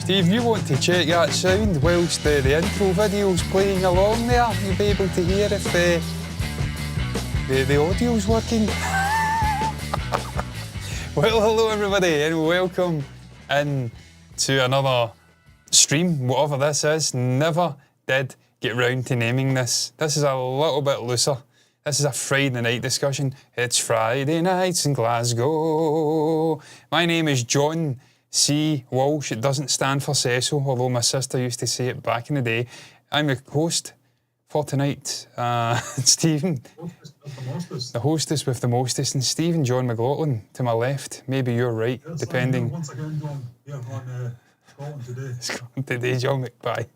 Steve, you want to check that sound whilst the intro video's playing along there? You'll be able to hear if the audio's working. Well, hello everybody and welcome in to another stream, whatever this is. Never did get round to naming this. This is a little bit looser. This is a Friday night discussion. It's Friday nights in Glasgow. My name is John C. Walsh. It doesn't stand for Cecil, although my sister used to say it back in the day. I'm the host for tonight. Stephen, the hostess with the mostest, and Stephen John McLaughlin to my left. Maybe you're right, yes, depending. Once again, John, here on Scotland Today. Scotland Today, John McPie.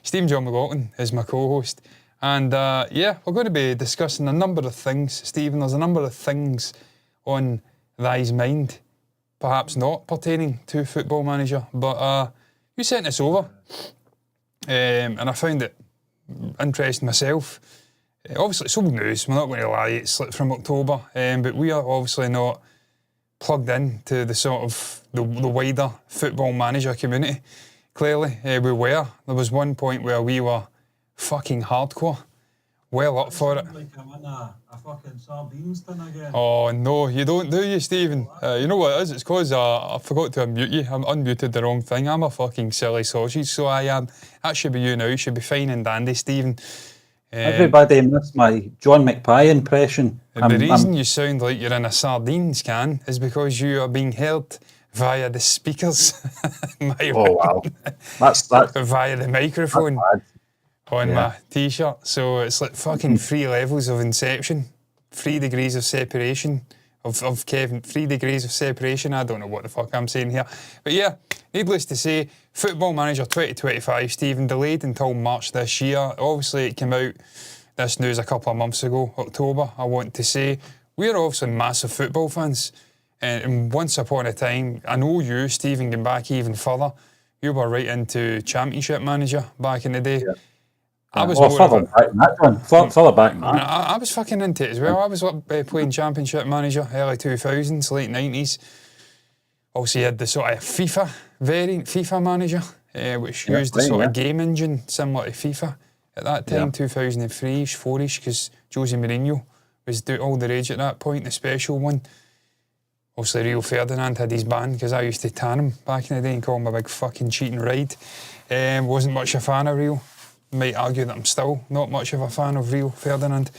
Stephen John McLaughlin is my co-host. And yeah, we're going to be discussing a number of things. Stephen, there's a number of things on thy's mind. Perhaps not pertaining to Football Manager, but you sent this over, and I found it interesting myself. Obviously, it's old news, we're not going to lie, it's slipped from October, but we are obviously not plugged in to the sort of the wider Football Manager community. Clearly, we were. There was one point where we were fucking hardcore, well up for it. Like I'm in a fucking sardines tin again. Oh no, you don't, do you, Stephen? You know what it is? It's because I forgot to unmute you. I unmuted the wrong thing. I'm a fucking silly sausage, so I am. That should be you now. You should be fine and dandy, Stephen. Everybody missed my John McPie impression. The reason you sound like you're in a sardines can is because you are being heard via the speakers. Wow, that's via the microphone on my t-shirt. So it's like fucking 3 levels of inception, 3 degrees of separation of Kevin, 3 degrees of separation. I don't know what the fuck I'm saying here. But yeah, needless to say, Football Manager 2025, Stephen, delayed until March this year. Obviously it came out, this news, a couple of months ago, October. I want to say, we're obviously massive football fans. And once upon a time, I know you, Stephen, going back even further, you were right into Championship Manager back in the day. Yeah. I was further back than that one. Further back than that. I was fucking into it as well. I was playing Championship Manager, early 2000s, late 90s. Also, you had the sort of FIFA variant, FIFA Manager, which used the sort of game engine similar to FIFA at that time, 2003-ish, 4-ish, because Jose Mourinho was all the rage at that point, the special one. Obviously, Rio Ferdinand had his ban because I used to tan him back in the day and call him a big fucking cheating ride. Wasn't much a fan of Rio. Might argue that I'm still not much of a fan of Rio Ferdinand.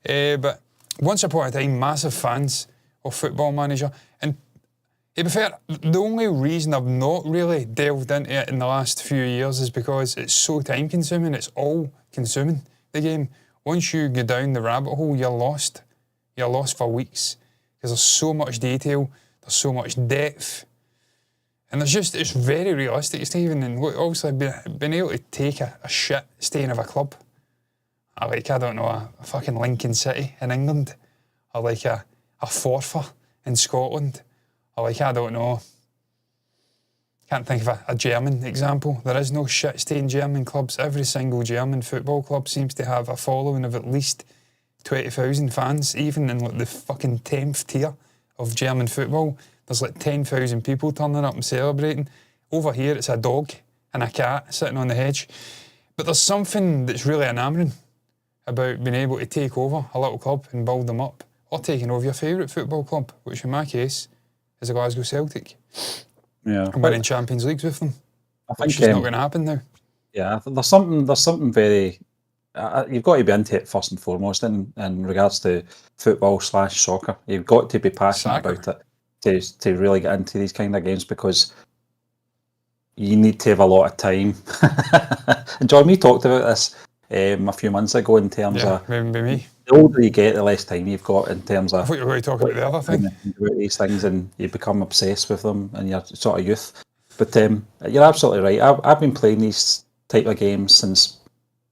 But once upon a time, massive fans of Football Manager. And to be fair, the only reason I've not really delved into it in the last few years is because it's so time consuming. It's all consuming, the game. Once you go down the rabbit hole, you're lost. You're lost for weeks. Because there's so much detail, there's so much depth. And it's very realistic, Stephen, and obviously being able to take a shit stain of a club, I don't know, a fucking Lincoln City in England, or like a Forfar in Scotland, or like, I don't know, can't think of a German example. There is no shit stain German clubs. Every single German football club seems to have a following of at least 20,000 fans, even in like the fucking 10th tier of German football. There's like 10,000 people turning up and celebrating. Over here, it's a dog and a cat sitting on the hedge. But there's something that's really enamouring about being able to take over a little club and build them up, or taking over your favourite football club, which in my case is a Glasgow Celtic. Yeah, and winning Champions Leagues with them, which is not going to happen now. Yeah, there's something very. You've got to be into it first and foremost in regards to football/soccer. You've got to be passionate about it to really get into these kind of games, because you need to have a lot of time. And John, we talked about this a few months ago in terms of me. The older you get, the less time you've got in terms of. I thought you were going to talk about the other thing. About these things, and you become obsessed with them in your sort of youth. But you're absolutely right. I've been playing these type of games since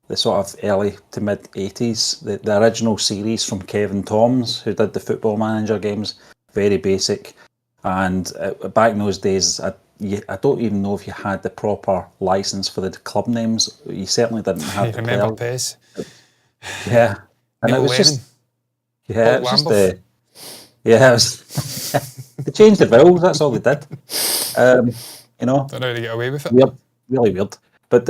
the sort of early to mid 80s. The original series from Kevin Toms, who did the Football Manager games, very basic. And back in those days, I don't even know if you had the proper license for the club names. You certainly didn't have. You remember Pez? Yeah, and it was just it was just it was they changed the vowels. That's all they did. you know. Don't know how to get away with it. Weird, really weird. But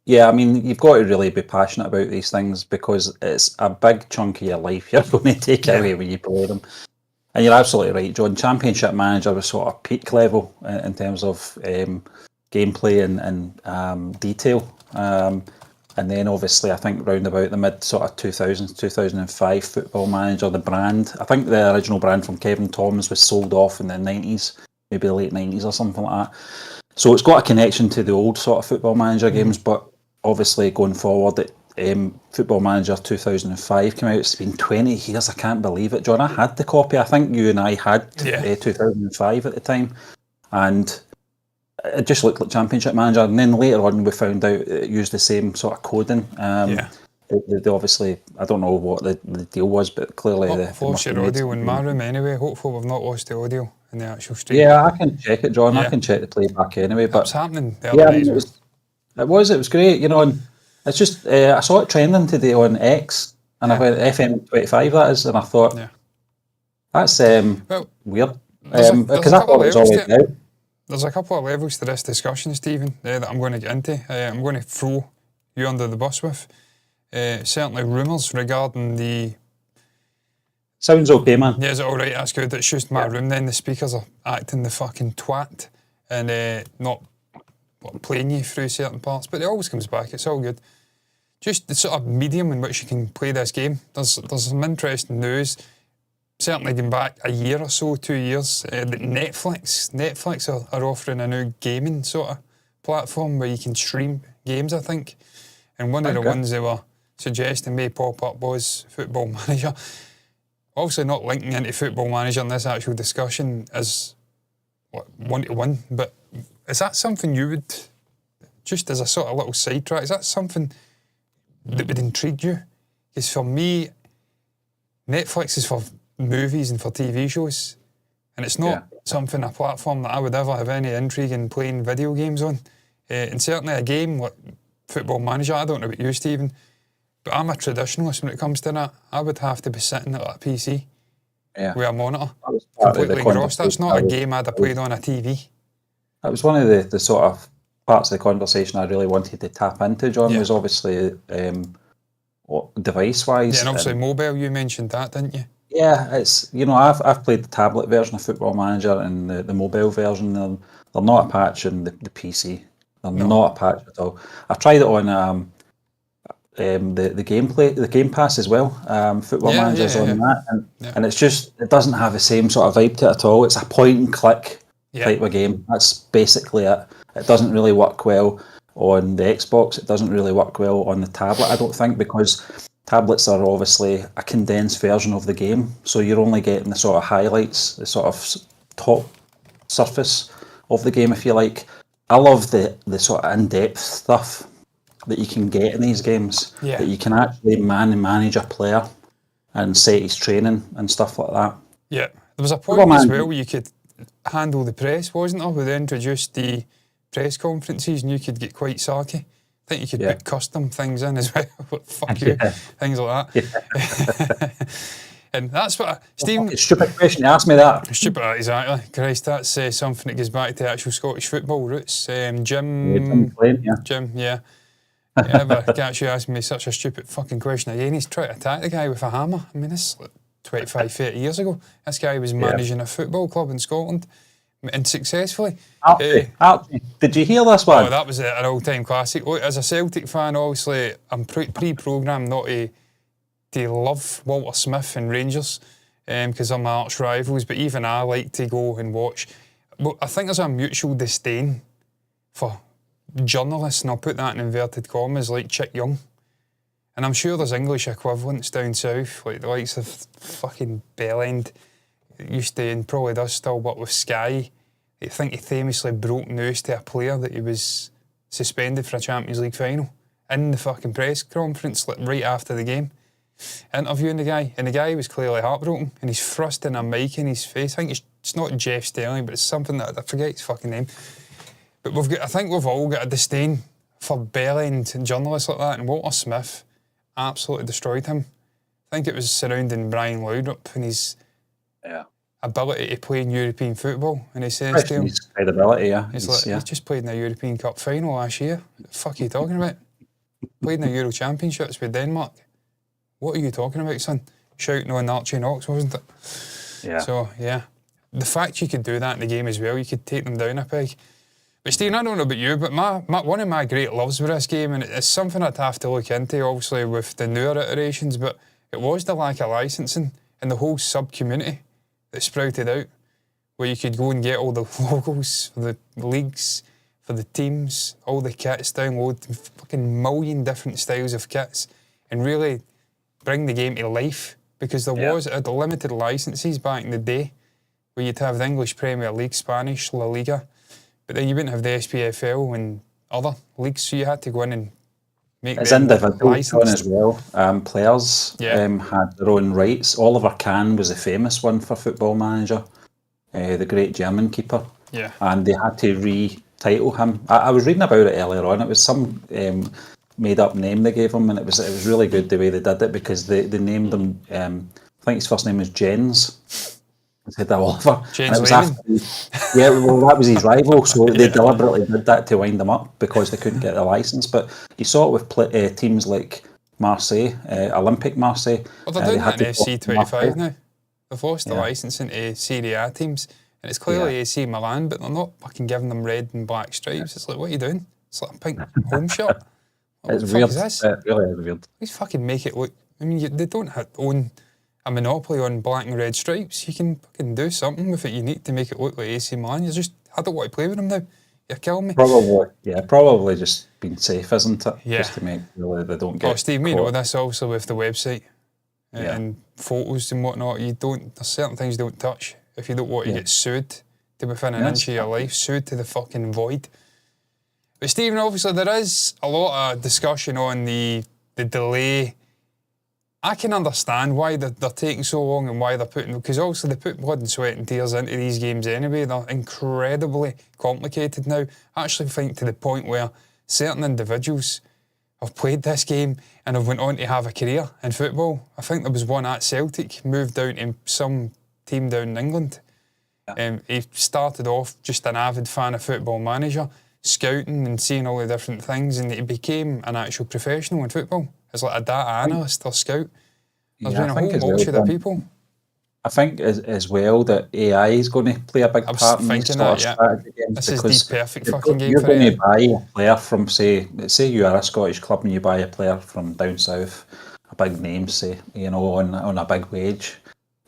yeah, I mean, you've got to really be passionate about these things because it's a big chunk of your life you're going to take away when you play them. And you're absolutely right, John. Championship Manager was sort of peak level in terms of gameplay and detail. And then obviously I think round about the mid sort of 2000s, 2005 Football Manager, the brand. I think the original brand from Kevin Thomas was sold off in the 90s, maybe the late 90s or something like that. So it's got a connection to the old sort of Football Manager games, but obviously going forward, Football Manager 2005 came out. It's been 20 years. I can't believe it, John. I had the copy. I think you and I had 2005 at the time. And it just looked like Championship Manager. And then later on, we found out it used the same sort of coding. They obviously, I don't know what the deal was, but clearly I've lost your audio in my room anyway. Hopefully we've not lost the audio in the actual stream. Yeah, I can check it, John. I can check the playback anyway. But it's happening the other day. It was great, you know. And it's just I saw it trending today on X, and I went FM25 that is, and I thought that's weird because I thought it was always out. There's a couple of levels to this discussion, Stephen, that I'm going to get into. I'm going to throw you under the bus with. Certainly rumours regarding the... Sounds okay, man. Yeah, is it alright? That's good. It's just my room then. The speakers are acting the fucking twat and not playing you through certain parts, but it always comes back. It's all good. Just the sort of medium in which you can play this game. There's some interesting news. Certainly going back a year or so, 2 years, that Netflix are offering a new gaming sort of platform where you can stream games, I think. And one of the ones they were suggesting may pop up was Football Manager. Obviously not linking into Football Manager in this actual discussion as one-to-one, but is that something you would, just as a sort of little sidetrack, is that something that would intrigue you? Because for me, Netflix is for movies and for TV shows, and it's not a platform that I would ever have any intrigue in playing video games on. And certainly a game like Football Manager, I don't know about you, Stephen, but I'm a traditionalist when it comes to that. I would have to be sitting at a PC with a monitor, completely engrossed. That's not a game I'd have played on a TV. That was one of the sort of parts of the conversation I really wanted to tap into, John, was obviously device-wise. Yeah, and obviously mobile, you mentioned that, didn't you? Yeah, it's, you know, I've played the tablet version of Football Manager and the mobile version. They're not a patch on the PC. They're not a patch at all. I've tried it on the Game Pass as well. Football Manager's on that, and it's just, it doesn't have the same sort of vibe to it at all. It's a point and click type of game. That's basically it. It doesn't really work well on the Xbox. It doesn't really work well on the tablet, I don't think, because tablets are obviously a condensed version of the game, so you're only getting the sort of highlights, the sort of top surface of the game, if you like. I love the sort of in-depth stuff that you can get in these games, that you can actually manage a player and set his training and stuff like that. Yeah, there was a point as well where you could handle the press, wasn't there, where they introduced the press conferences and you could get quite sarky. I think you could put custom things in as well. Fuck you, things like that. And that's what Stephen. Stupid question. Ask me that. Stupid, exactly. Christ, that's something that goes back to actual Scottish football roots. Jim. Jim, Ever catch you asking me such a stupid fucking question again? He's trying to attack the guy with a hammer. I mean, this is like 25, 30 years ago. This guy was managing a football club in Scotland. And successfully. Did you hear this one? Oh, that was an all-time classic. Look, as a Celtic fan, obviously, I'm pre-programmed not to love Walter Smith and Rangers because they're my arch rivals, but even I like to go and watch. But I think there's a mutual disdain for journalists, and I'll put that in inverted commas, like Chick Young. And I'm sure there's English equivalents down south, like the likes of fucking Bellend. Used to, and probably does still, but with Sky, I think he famously broke news to a player that he was suspended for a Champions League final in the fucking press conference, like right after the game, interviewing the guy, and the guy was clearly heartbroken, and he's thrusting a mic in his face. I think it's not Jeff Sterling, but it's something that I forget his fucking name. But I think we've all got a disdain for Bellend and journalists like that, and Walter Smith absolutely destroyed him. I think it was surrounding Brian Laudrup and his ability to play in European football. And he says to him, His credibility, yeah. he's like, yeah. he's just played in a European Cup final last year. What the fuck are you talking about? Played in the Euro Championships with Denmark. What are you talking about, son? Shouting on Archie Knox, wasn't it? Yeah. So, yeah. The fact you could do that in the game as well, you could take them down a peg. But Stephen, I don't know about you, but one of my great loves with this game, and it's something I'd have to look into, obviously, with the newer iterations, but it was the lack of licensing and the whole sub-community that sprouted out, where you could go and get all the logos for the leagues, for the teams, all the kits, download fucking million different styles of kits, and really bring the game to life, because there was the limited licenses back in the day, where you'd have the English Premier League, Spanish, La Liga, but then you wouldn't have the SPFL and other leagues, so you had to go in and make It's them individual licensed as well. Players had their own rights. Oliver Kahn was a famous one for Football Manager, the great German keeper. Yeah. And they had to retitle him. I was reading about it earlier on. It was some made-up name they gave him, and it was really good the way they did it, because they named him, I think his first name was Jens. Instead of Oliver. Jens and it was Lehmann. that was his rival, so they deliberately did that to wind him up, because they couldn't get the licence. But you saw it with teams like Marseille, Olympic Marseille. Well, they're doing that in to FC25 now. They've lost the licensing to Serie A teams, and it's clearly AC Milan, but they're not fucking giving them red and black stripes. It's like, what are you doing? It's like a pink home shirt. It's what weird. the fuck is this? It really is weird. Please fucking make it look... I mean, they don't own a monopoly on black and red stripes. You can fucking do something with it unique to make it look like AC Milan. I don't want to play with them now. You're killing me. Probably just being safe, isn't it? Yeah. Just to make sure they don't get. Oh, Steve, we caught. know this also with the website and photos and whatnot. There's certain things you don't touch if you don't want to get sued to within an inch of your life, sued to the fucking void. But Stephen, obviously there is a lot of discussion on the delay. I can understand why they're taking so long and why they're putting, because obviously they put blood and sweat and tears into these games anyway. They're incredibly complicated now. I actually think to the point where certain individuals have played this game and have went on to have a career in football. I think there was one at Celtic, moved down to some team down in England. He started off just an avid fan of Football Manager, scouting and seeing all the different things, and he became an actual professional in football. As like a data analyst or scout. There's been a whole multitude of people. I think as well that AI is going to play a big part in these sort of strategy games. This is the perfect fucking game you're for going it. to buy a player from, say you are a Scottish club and you buy a player from down south, a big name, say, on a big wage.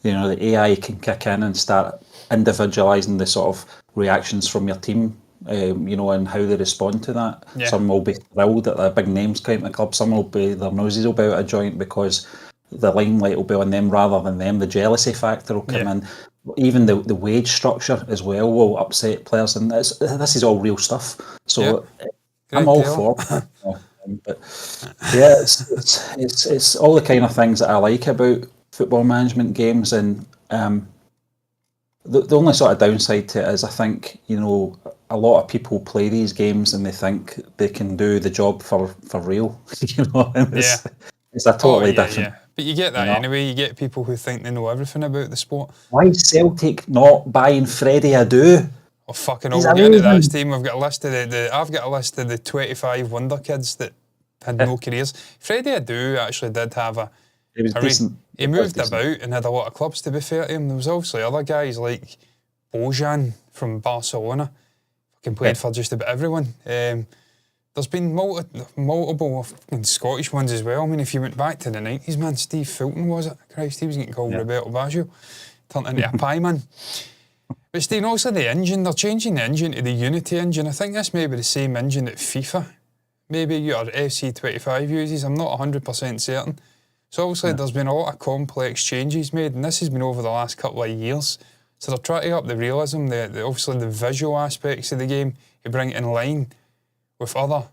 The AI can kick in and start individualising the sort of reactions from your team. And how they respond to that. Yeah. Some will be thrilled that their big names come to the club. Some will be, their noses will be out of joint because the limelight will be on them rather than them. The jealousy factor will come in. Even the wage structure as well will upset players. And this is all real stuff. So I'm all for it. But yeah, it's all the kind of things that I like about football management games. And the only sort of downside to it is I think, a lot of people play these games and they think they can do the job for real. It's a totally different. Yeah. But you get that anyway. You get people who think they know everything about the sport. Why is Celtic not buying Freddie Adu? Oh, fucking hell, we'll get into that team. I've got a list of I've got a list of the 25 wonder kids that had no careers. Freddie Adu actually did have He was decent. He moved about and had a lot of clubs, to be fair to him. There was obviously other guys like Bojan from Barcelona. Fucking played for just about everyone. There's been multiple Scottish ones as well. I mean, if you went back to the 90s, man, Steve Fulton, was it? Christ, he was getting called Roberto Baggio. Turned into a pie man. But Steve, also the engine, they're changing the engine to the Unity engine. I think this may be the same engine that FIFA, maybe your FC25 uses. I'm not 100% certain. So obviously there's been a lot of complex changes made, and this has been over the last couple of years. So they're trying to up the realism, obviously the visual aspects of the game, to bring it in line with other.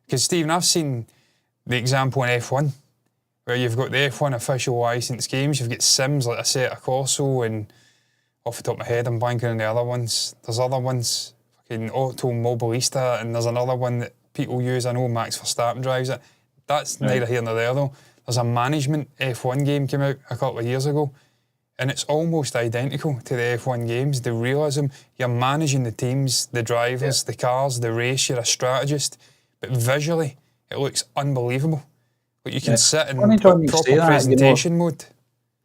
Because Stephen, I've seen the example in F1, where you've got the F1 official licensed games, you've got sims like Assetto Corso, and off the top of my head I'm blanking on the other ones. There's other ones, fucking Automobilista, and there's another one that people use, I know Max Verstappen drives it. That's neither here nor there though. There's a management F1 game came out a couple of years ago, and it's almost identical to the F1 games. The realism, you're managing the teams, the drivers, the cars, the race, you're a strategist, but visually it looks unbelievable. Like you can sit in Funny, John, you proper say that, presentation mode.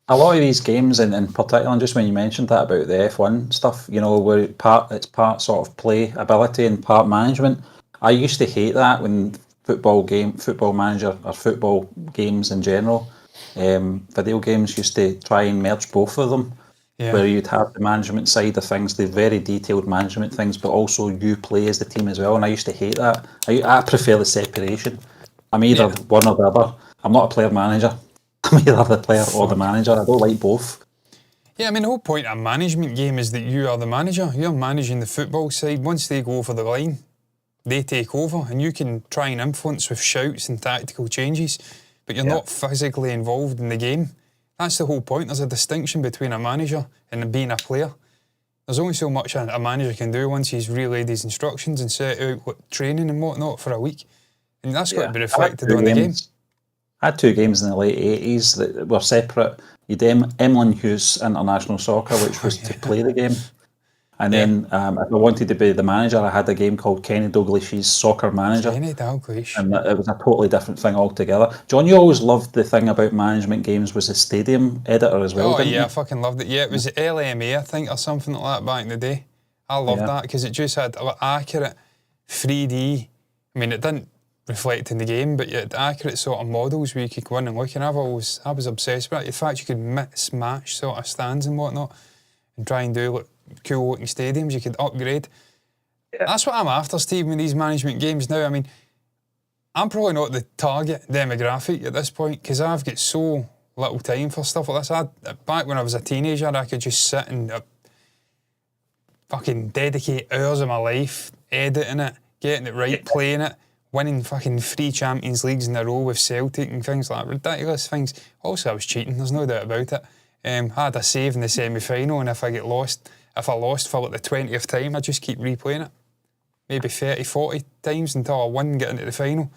A lot of these games, in particular, and just when you mentioned that about the F1 stuff, where it's part sort of play ability and part management. I used to hate that when football manager or football games in general, video games used to try and merge both of them, where you'd have the management side of things, the very detailed management things, but also you play as the team as well. And I used to hate that. I prefer the separation. I'm either one or the other. I'm not a player manager. I'm either the player or the manager. I don't like both. Yeah, I mean, the whole point of a management game is that you are the manager. You're managing the football side. Once they go over the line, they take over, and you can try and influence with shouts and tactical changes, but you're not physically involved in the game. That's the whole point. There's a distinction between a manager and being a player. There's only so much a manager can do once he's relayed his instructions and set out training and whatnot for a week. And that's got to be reflected on the game. I had 2 games in the late 80s that were separate. You'd Emlyn Hughes International Soccer, which was to play the game. And then if I wanted to be the manager, I had a game called Kenny Dalglish's Soccer Manager. Kenny Dalglish. And it was a totally different thing altogether. John, you always loved the thing about management games was the stadium editor as well, didn't you? I fucking loved it. Yeah, it was LMA, I think, or something like that back in the day. I loved that because it just had accurate 3D. I mean, it didn't reflect in the game, but you had accurate sort of models where you could go in and look, and I was obsessed with it. In fact, you could mix match sort of stands and whatnot and try and do cool looking stadiums. You could upgrade. That's what I'm after, Steve, in these management games now. I mean, I'm probably not the target demographic at this point because I've got so little time for stuff like this. Back when I was a teenager, I could just sit and fucking dedicate hours of my life editing it, getting it right, playing it, winning fucking 3 Champions Leagues in a row with Celtic and things like that. Ridiculous things. Also, I was cheating, there's no doubt about it. I had a save in the semi-final, and if I lost for the 20th time, I just keep replaying it. Maybe 30, 40 times until I won, get into the final.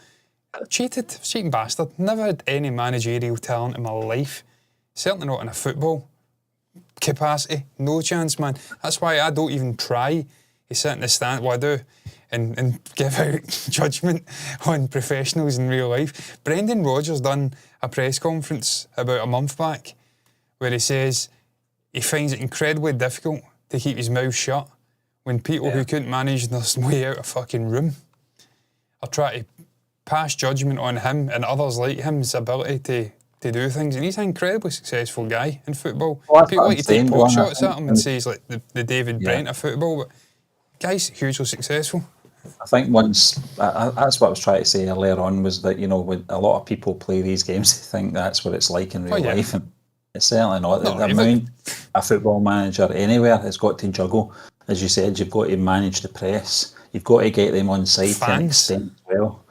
Cheating bastard. Never had any managerial talent in my life. Certainly not in a football capacity. No chance, man. That's why I don't even try to sit in the stand. Well, I do. And give out judgment on professionals in real life. Brendan Rodgers done a press conference about a month back where he says he finds it incredibly difficult to keep his mouth shut when people who couldn't manage their way out of a fucking room are trying to pass judgment on him and others like him's ability to do things. And he's an incredibly successful guy in football. People like to take pot shots at him and say he's like the David Brent of football, but guy's hugely successful. I think once, that's what I was trying to say earlier on, was that, when a lot of people play these games, they think that's what it's like in real life. And it's certainly not. The amount a football manager anywhere has got to juggle. As you said, you've got to manage the press. You've got to get them on side to an extent as well.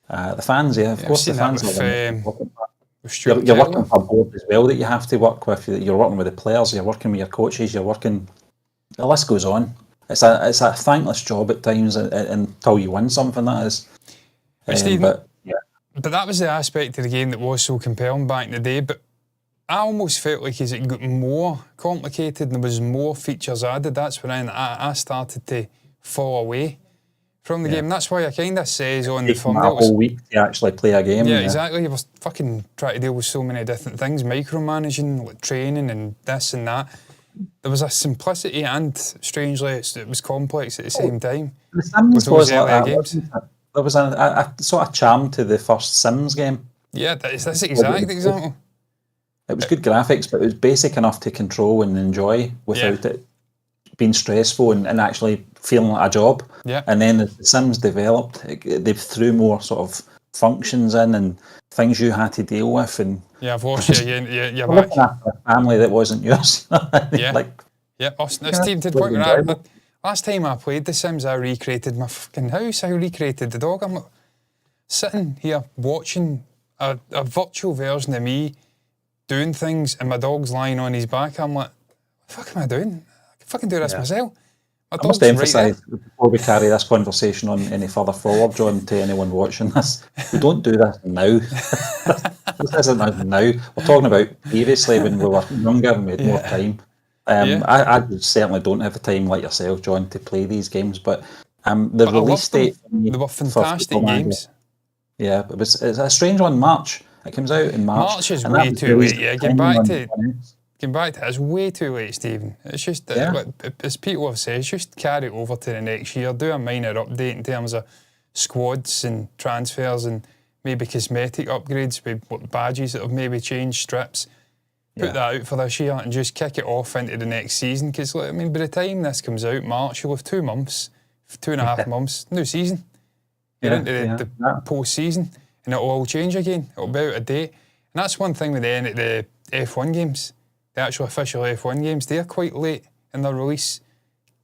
The fans, of course, the fans are you're working for a board as well that you have to work with. You're working with the players, you're working with your coaches, the list goes on. It's a thankless job at times until you win something, that is. But that was the aspect of the game that was so compelling back in the day. But I almost felt like as it got more complicated and there was more features added, that's when I started to fall away from the game. That's why I kind of says on the thumbnail, a whole week to actually play a game. Yeah, exactly. You were fucking trying to deal with so many different things, micromanaging, like training and this and that. There was a simplicity and, strangely, it was complex at the same time. The Sims was like that. There was a sort of charm to the first Sims game. Yeah, that's the exact example. It was good graphics, but it was basic enough to control and enjoy without it being stressful and actually feeling like a job. Yeah. And then as the Sims developed, they threw more sort of functions in and things you had to deal with. And I've lost you. You're back. Looking after a family that wasn't yours. Steve, to the point where last time I played The Sims, I recreated my fucking house. I recreated the dog. I'm like, sitting here watching a virtual version of me doing things and my dog's lying on his back. I'm like, what the fuck am I doing? I can fucking do this myself. I must emphasise before we carry this conversation on any further forward, John, to anyone watching this, we don't do this now. This isn't us now. We're talking about previously when we were younger and we had more time. I certainly don't have the time like yourself, John, to play these games, but the release date they were fantastic games. Yeah, it's a strange one. March. It comes out in March. March is way too late. Yeah, getting back to it's way too late, Stephen. It's just like, as people have said, just carry it over to the next year. Do a minor update in terms of squads and transfers and maybe cosmetic upgrades with badges that have maybe changed, strips. Put that out for this year and just kick it off into the next season. Because by the time this comes out, March, you'll have 2 months, 2.5 months, new season. You're into the post-season and it'll all change again. It'll be out of date. And that's one thing with the F1 games. The actual official F1 games, they're quite late in their release.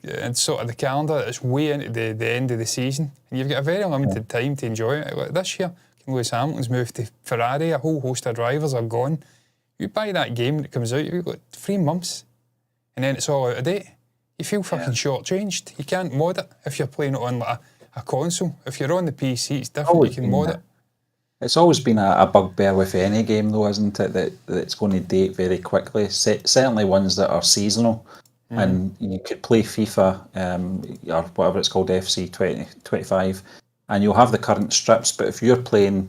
And sort of the calendar, it's way into the end of the season. And you've got a very limited time to enjoy it. Like this year, Lewis Hamilton's moved to Ferrari, a whole host of drivers are gone. You buy that game when it comes out, you've got 3 months. And then it's all out of date. You feel fucking shortchanged. You can't mod it if you're playing it on like a console. If you're on the PC, it's different, you can mod it. It's always been a bugbear with any game, though, isn't it? That it's going to date very quickly. Certainly ones that are seasonal, and you could play FIFA or whatever it's called, FC 2025, and you'll have the current strips. But if you're playing,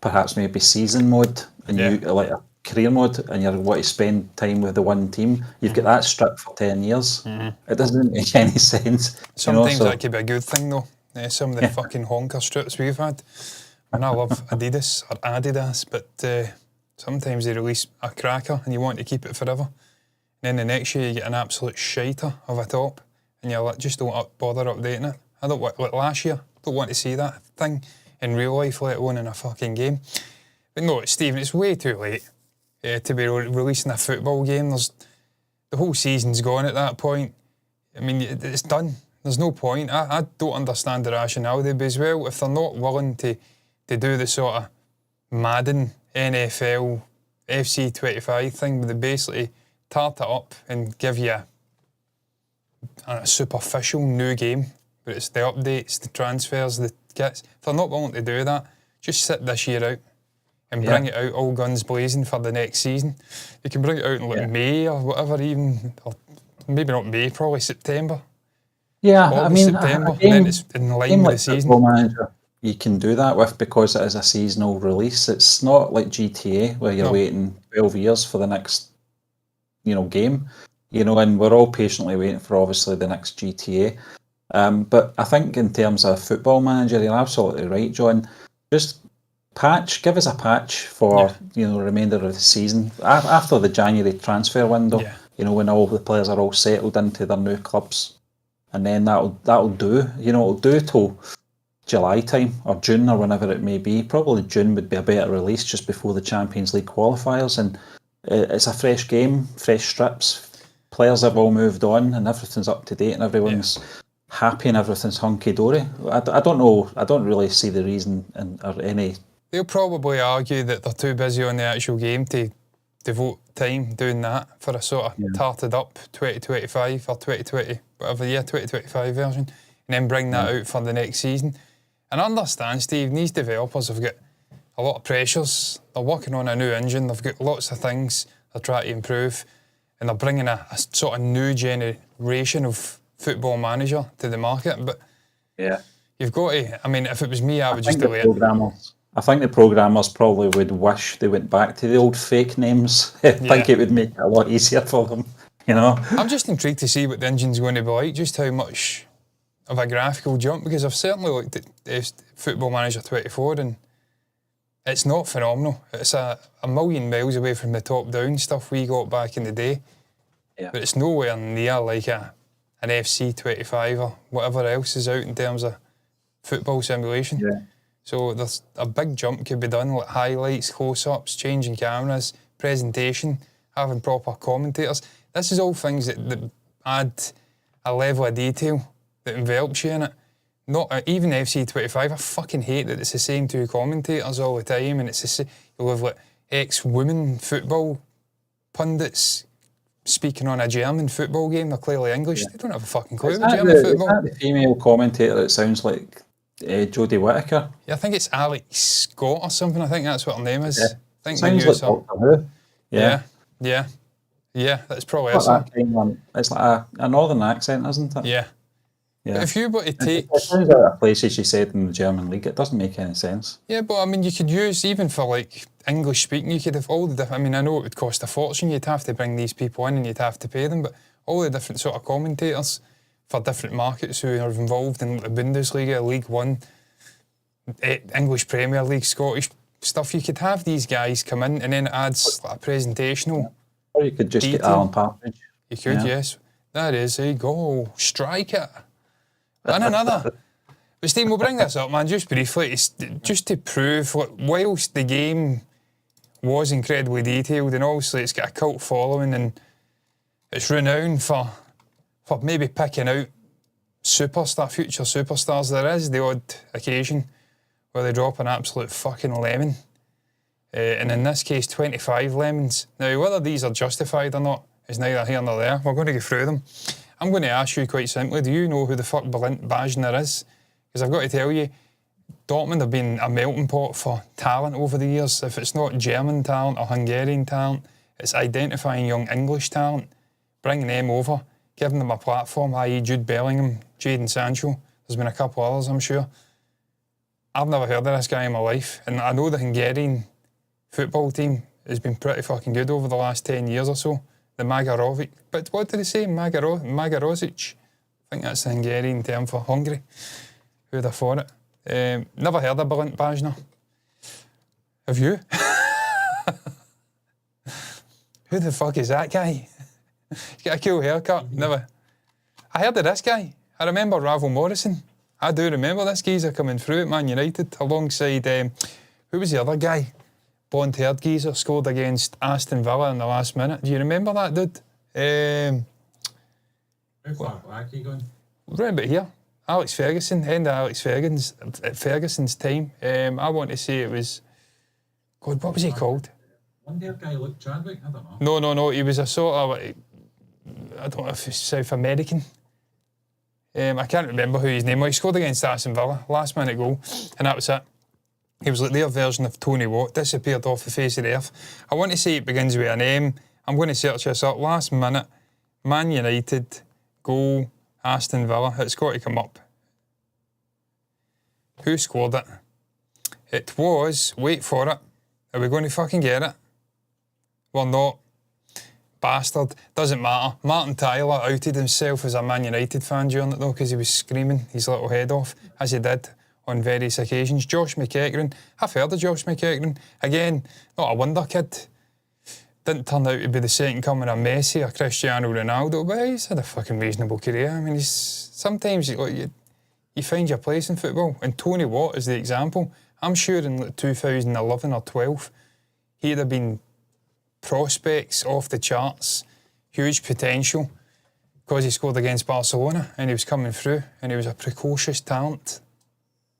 perhaps maybe season mode, and you like a career mode, and you want to spend time with the one team, you've got that strip for 10 years. It doesn't make any sense. Sometimes that could be a good thing, though. Some of the fucking honker strips we've had. And I love Adidas, but sometimes they release a cracker and you want to keep it forever. And then the next year you get an absolute shiter of a top and you just don't bother updating it. I don't want, like last year, don't want to see that thing in real life, let alone in a fucking game. But no, Stephen, it's way too late to be releasing a football game. The whole season's gone at that point. I mean, it's done. There's no point. I don't understand the rationale there, but as well, if they're not willing to do the sort of Madden, NFL, FC 25 thing, where they basically tart it up and give you a superficial new game, but it's the updates, the transfers, the kits. If they're not willing to do that, just sit this year out and bring it out all guns blazing for the next season. You can bring it out in May or whatever, even, or maybe not May, probably September. Yeah, August, September, and then it's in line with the season. Manager, you can do that with, because it is a seasonal release. It's not like GTA where you're waiting 12 years for the next, game. And we're all patiently waiting for obviously the next GTA. But I think in terms of Football Manager, you're absolutely right, John. Just give us a patch for the remainder of the season after the January transfer window. When all the players are all settled into their new clubs, and then that'll do. It'll do till July time or June or whenever it may be. Probably June would be a better release, just before the Champions League qualifiers, and it's a fresh game, fresh strips. Players have all moved on and everything's up to date and everyone's happy and everything's hunky-dory. I don't know. I don't really see the reason or any. They'll probably argue that they're too busy on the actual game to devote time doing that for a sort of tarted up 2025 or 2020, whatever year, 2025 version, and then bring that out for the next season. And I understand, Steve, these developers have got a lot of pressures. They're working on a new engine. They've got lots of things they're trying to improve, and they're bringing a sort of new generation of Football Manager to the market. But you've got to. I mean, if it was me, I would just delete it. I think the programmers probably would wish they went back to the old fake names. I think it would make it a lot easier for them. I'm just intrigued to see what the engine's going to be like. Just how much of a graphical jump, because I've certainly looked at Football Manager 24 and it's not phenomenal. It's a million miles away from the top-down stuff we got back in the day. But it's nowhere near like an FC 25 or whatever else is out in terms of football simulation. So there's a big jump could be done, like highlights, close-ups, changing cameras, presentation, having proper commentators. This is all things that add a level of detail that envelops you in it. Not even FC 25. I fucking hate that it's the same two commentators all the time, and it's the same. You'll have like ex-women football pundits speaking on a German football game. They're clearly English. They don't have a fucking clue Is about that, German is football. that the female commentator that sounds like Jodie Whittaker? Yeah, I think it's Alex Scott or something. I think that's what her name is. Yeah. I think Sounds they like use her. Doctor Who. Yeah. That's probably It's it. like that kind of, it's like a northern accent, isn't it? Yeah. Yeah. But if you were to take... It sounds like a place she said in the German league. It doesn't make any sense. Yeah, but I mean, you could use, even for like English speaking, you could have all the different... I mean, I know it would cost a fortune. You'd have to bring these people in and you'd have to pay them, but all the different sort of commentators for different markets who are involved in the Bundesliga, League One, English Premier League, Scottish stuff, you could have these guys come in and then it adds like a presentational... Or you could just get detail. Alan Partridge. You could, yes. That is a goal. Strike it. And another. But Steve, we'll bring this up, man, just briefly, just to prove, look, whilst the game was incredibly detailed and obviously it's got a cult following and it's renowned for maybe picking out future superstars, there is the odd occasion where they drop an absolute fucking lemon. And in this case, 25 lemons. Now, whether these are justified or not is neither here nor there. We're going to go through them. I'm going to ask you quite simply, do you know who the fuck Bernd Bajner is? Because I've got to tell you, Dortmund have been a melting pot for talent over the years. If it's not German talent or Hungarian talent, it's identifying young English talent, bringing them over, giving them a platform, i.e. Jude Bellingham, Jadon Sancho. There's been a couple others, I'm sure. I've never heard of this guy in my life, and I know the Hungarian football team has been pretty fucking good over the last 10 years or so. The Magarovic. But what did they say? Magarozic? I think that's the Hungarian term for hungry. Who'd have thought it? Never heard of Bernd Bajner. Have you? Who the fuck is that guy? He's got a cool haircut. Never. I heard of this guy. I remember Ravel Morrison. I do remember this geezer coming through at Man United alongside, who was the other guy? Blonde-haired geezer scored against Aston Villa in the last minute. Do you remember that dude? How far back are you going? Right about here. Alex Ferguson, end of Alex Ferguson's time. I want to say it was... God, what was he called? One-haired guy, Luke Chadwick? I don't know. No. He was a sort of... I don't know if he's South American. I can't remember who his name was. He scored against Aston Villa, last minute goal, and that was it. He was like their version of Tony Watt, disappeared off the face of the earth. I want to say it begins with an M. I'm going to search this up. Last minute, Man United, goal, Aston Villa. It's got to come up. Who scored it? It was, wait for it. Are we going to fucking get it? We're not. Bastard. Doesn't matter. Martin Tyler outed himself as a Man United fan during it though, because he was screaming his little head off, as he did on various occasions. Josh McEachran. I've heard of Josh McEachran. Again, not a wonder kid. Didn't turn out to be the second coming of Messi or Cristiano Ronaldo, but he's had a fucking reasonable career. I mean, sometimes you find your place in football, and Tony Watt is the example. I'm sure in like 2011 or 12, he'd have been prospects off the charts, huge potential, because he scored against Barcelona and he was coming through and he was a precocious talent.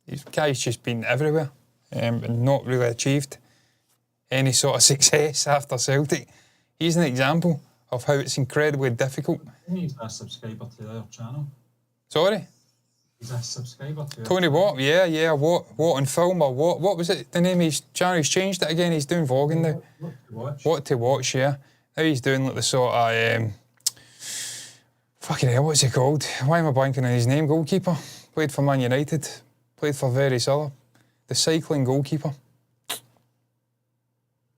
This guy's just been everywhere and not really achieved any sort of success after Celtic. He's an example of how it's incredibly difficult. He's a subscriber to their channel. Sorry? He's a subscriber to Tony Watt, yeah, Watt on film or what was it? The name of his channel, he's changed it again, he's doing vlogging now. What to watch, yeah. Now he's doing like the sort of, fucking hell, what's he called? Why am I blanking on his name? Goalkeeper. Played for Man United. Played for various other. The cycling goalkeeper.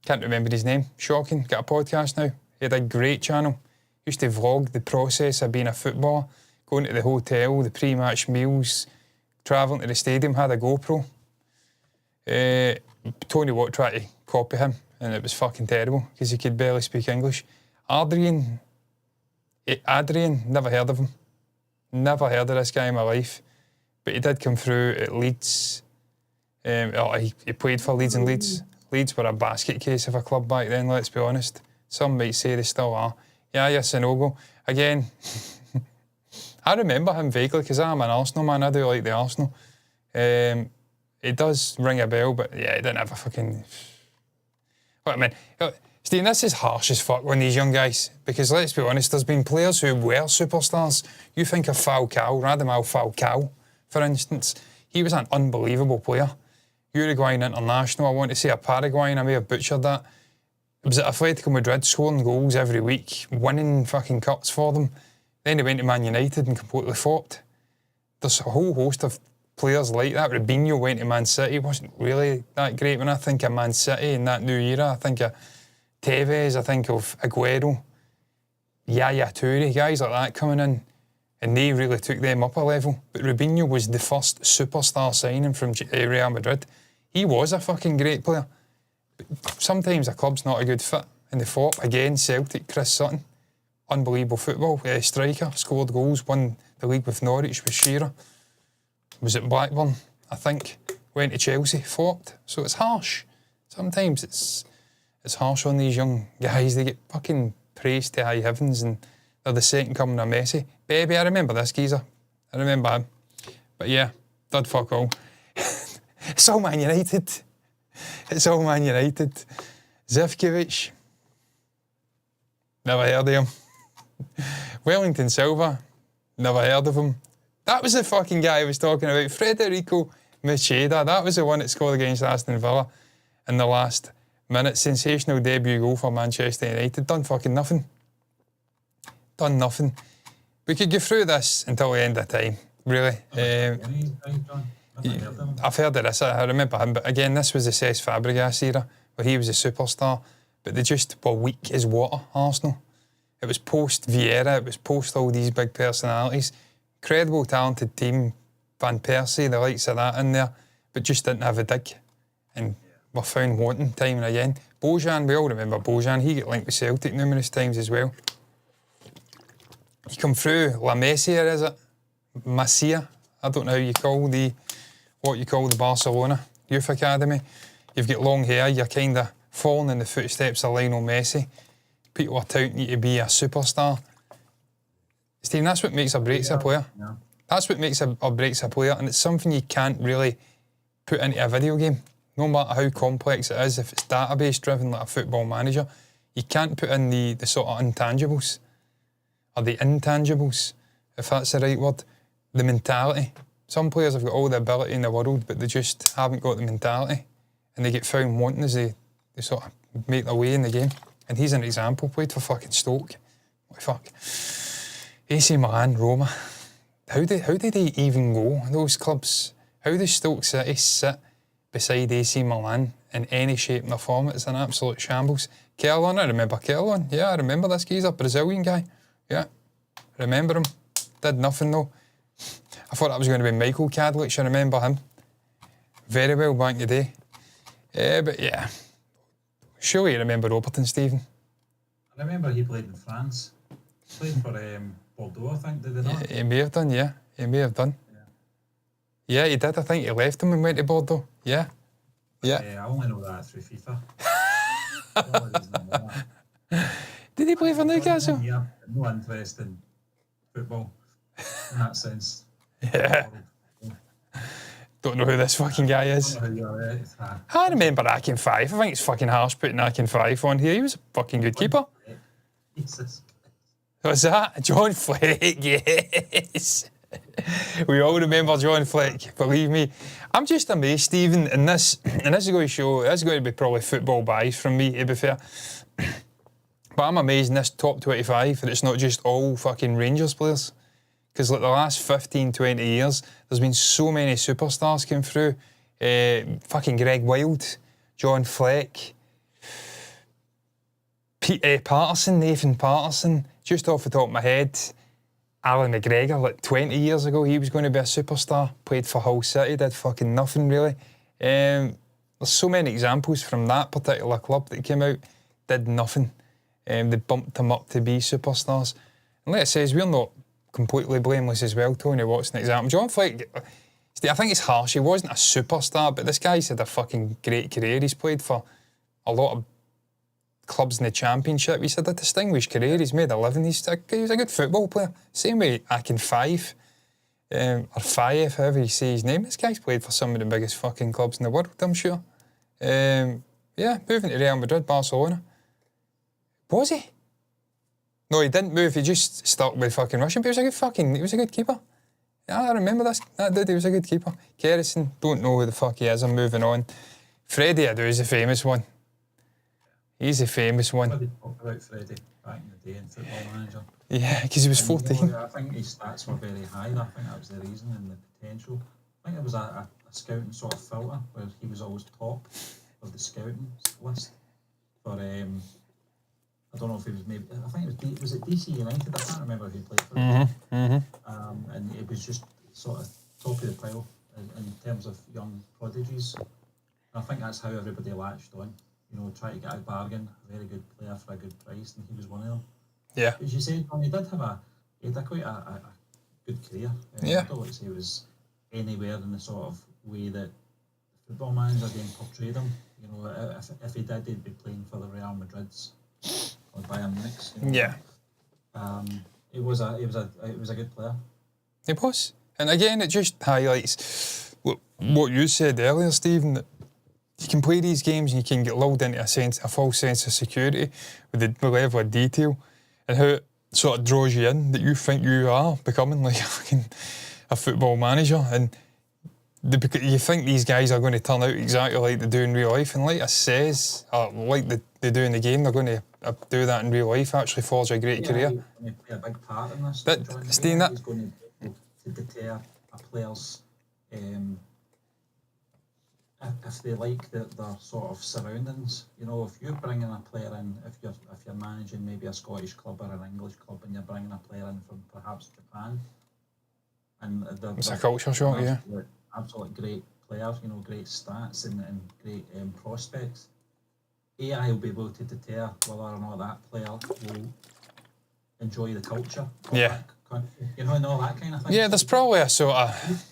Can't remember his name. Shocking. Got a podcast now. He had a great channel. Used to vlog the process of being a footballer. Going to the hotel, the pre-match meals, travelling to the stadium, had a GoPro. Tony Watt tried to copy him, and it was fucking terrible, because he could barely speak English. Adrian, never heard of him. Never heard of this guy in my life. But he did come through at Leeds. He played for Leeds and Leeds. Leeds were a basket case of a club back then, let's be honest. Some might say they still are. Yaya Sanogo. Again... I remember him vaguely because I'm an Arsenal man. I do like the Arsenal. It does ring a bell, but yeah, he didn't have a fucking... But I mean, Steve, this is harsh as fuck on these young guys, because let's be honest, there's been players who were superstars. You think of Radamel Falcao, for instance. He was an unbelievable player. Uruguayan international, I want to say a Paraguayan, I may have butchered that. He was at Atletico Madrid scoring goals every week, winning fucking cups for them. Then he went to Man United and completely flopped. There's a whole host of players like that. Robinho went to Man City, wasn't really that great. When I think of Man City in that new era, I think of Tevez, I think of Aguero, Yaya Toure, guys like that coming in, and they really took them up a level. But Robinho was the first superstar signing from Real Madrid. He was a fucking great player. But sometimes a club's not a good fit, and they flop. Again, Celtic, Chris Sutton, unbelievable football striker, scored goals, won the league with Norwich with Shearer. Was at Blackburn, I think, went to Chelsea, flopped. So it's harsh. Sometimes it's harsh on these young guys. They get fucking praised to high heavens and they're the second coming of Messi. Baby, I remember this geezer. I remember him. But yeah, did fuck all. It's all Man United. It's all Man United. Zivkovic. Never heard of him. Wellington Silva. Never heard of him. That was the fucking guy I was talking about. Federico Macheda. That was the one that scored against Aston Villa in the last minute. Sensational debut goal for Manchester United. Done fucking nothing. Done nothing. We could go through this until the end of time, really. I've heard of this. I remember him. But again, this was the Cesc Fabregas era where he was a superstar. But they just were weak as water, Arsenal. It was post Vieira. It was post all these big personalities. Incredible, talented team. Van Persie, the likes of that in there. But just didn't have a dig. And were found wanting time and again. Bojan, we all remember Bojan. He got linked with Celtic numerous times as well. You come through La Masia, is it? Masia? I don't know how you call what you call the Barcelona Youth Academy. You've got long hair, you're kind of falling in the footsteps of Lionel Messi. People are touting you to be a superstar. Stephen, that's what makes or breaks a player. Yeah. That's what makes or breaks a player, and it's something you can't really put into a video game. No matter how complex it is, if it's database driven like a Football Manager, you can't put in the sort of intangibles, or the intangibles, if that's the right word, the mentality. Some players have got all the ability in the world, but they just haven't got the mentality, and they get found wanting as they sort of make their way in the game. And he's an example, played for fucking Stoke. What the fuck? AC Milan, Roma. How did they even go, those clubs? How does Stoke City sit beside AC Milan in any shape or form? It's an absolute shambles. Kellon, I remember Kellon. Yeah, I remember this geezer, Brazilian guy. Yeah, remember him. Did nothing though. I thought that was going to be Michael Kadlich. I remember him very well back in the day. But yeah, surely you remember Robertson, Stephen. I remember he played in France. Played for Bordeaux, I think, did he not? He may have done, yeah. He may have done. Yeah, he did. I think he left him and went to Bordeaux. Yeah. Yeah. I only know that through FIFA. Did he play for Newcastle? Yeah, no interest in football in that sense. Yeah. Don't know who this fucking guy is. I remember Akin 5. I think it's fucking harsh putting Akin 5 on here. He was a fucking good keeper. Jesus. What's that? John Fleck, yes. We all remember John Fleck, believe me. I'm just amazed, Stephen, and this is going to be probably football bias from me, to be fair. But I'm amazed in this top 25 that it's not just all fucking Rangers players. Because like the last 15, 20 years, there's been so many superstars come through. Fucking Greg Wild, John Fleck, Patterson, Nathan Patterson, just off the top of my head. Alan McGregor, like 20 years ago, he was going to be a superstar. Played for Hull City, did fucking nothing really. There's so many examples from that particular club that came out, did nothing. They bumped them up to be superstars. And like I says, we're not completely blameless as well. Tony Watson, example. John Fleck, I think it's harsh. He wasn't a superstar, but this guy's had a fucking great career. He's played for a lot of clubs in the Championship. He's had a distinguished career. He's made a living. He's a good football player. Same way Akin 5, or Fayev, however you say his name. This guy's played for some of the biggest fucking clubs in the world, I'm sure. Yeah, moving to Real Madrid, Barcelona. Was he? No, he didn't move. He just stuck with fucking Russian. But he was a good keeper. Yeah, I remember this. That dude, he was a good keeper. Kerrison, don't know who the fuck he is. I'm moving on. Freddie Adu is the famous one. He's the famous one. Everybody talked about Freddie back in the day in Football Manager. Yeah, because he was 14. You know, I think his stats were very high. I think that was the reason and the potential. I think it was a scouting sort of filter where he was always top of the scouting list. For I don't know if he was maybe. I think it was it DC United. I can't remember who he played for. And it was just sort of top of the pile in terms of young prodigies. And I think that's how everybody latched on. You know, try to get a bargain, a very good player for a good price, and he was one of them. Yeah. As you said, he did have quite a good career. Yeah. I don't want to say it was anywhere in the sort of way that the Football Manager game portrayed him. You know, if he did, he'd be playing for the Real Madrids or Bayern Munich. You know? Yeah. It was a good player. It was. And again, it just highlights what you said earlier, Stephen, that you can play these games and you can get lulled into a false sense of security with the level of detail and how it sort of draws you in that you think you are becoming like a football manager, and you think these guys are going to turn out exactly like they do in real life, and like I says, like they do in the game, they're going to do that in real life. Actually forge a great career. He's going to play a big part in this. Steve, He's going to deter a player's if they like their sort of surroundings. You know, if you're bringing a player in, if you're managing maybe a Scottish club or an English club, and you're bringing a player in from perhaps Japan, and it's a culture shock, yeah. Absolute great players, you know, great stats and great prospects. AI will be able to deter whether or not that player will enjoy the culture. Yeah. You know, and all that kind of thing. Yeah, there's probably a sort of.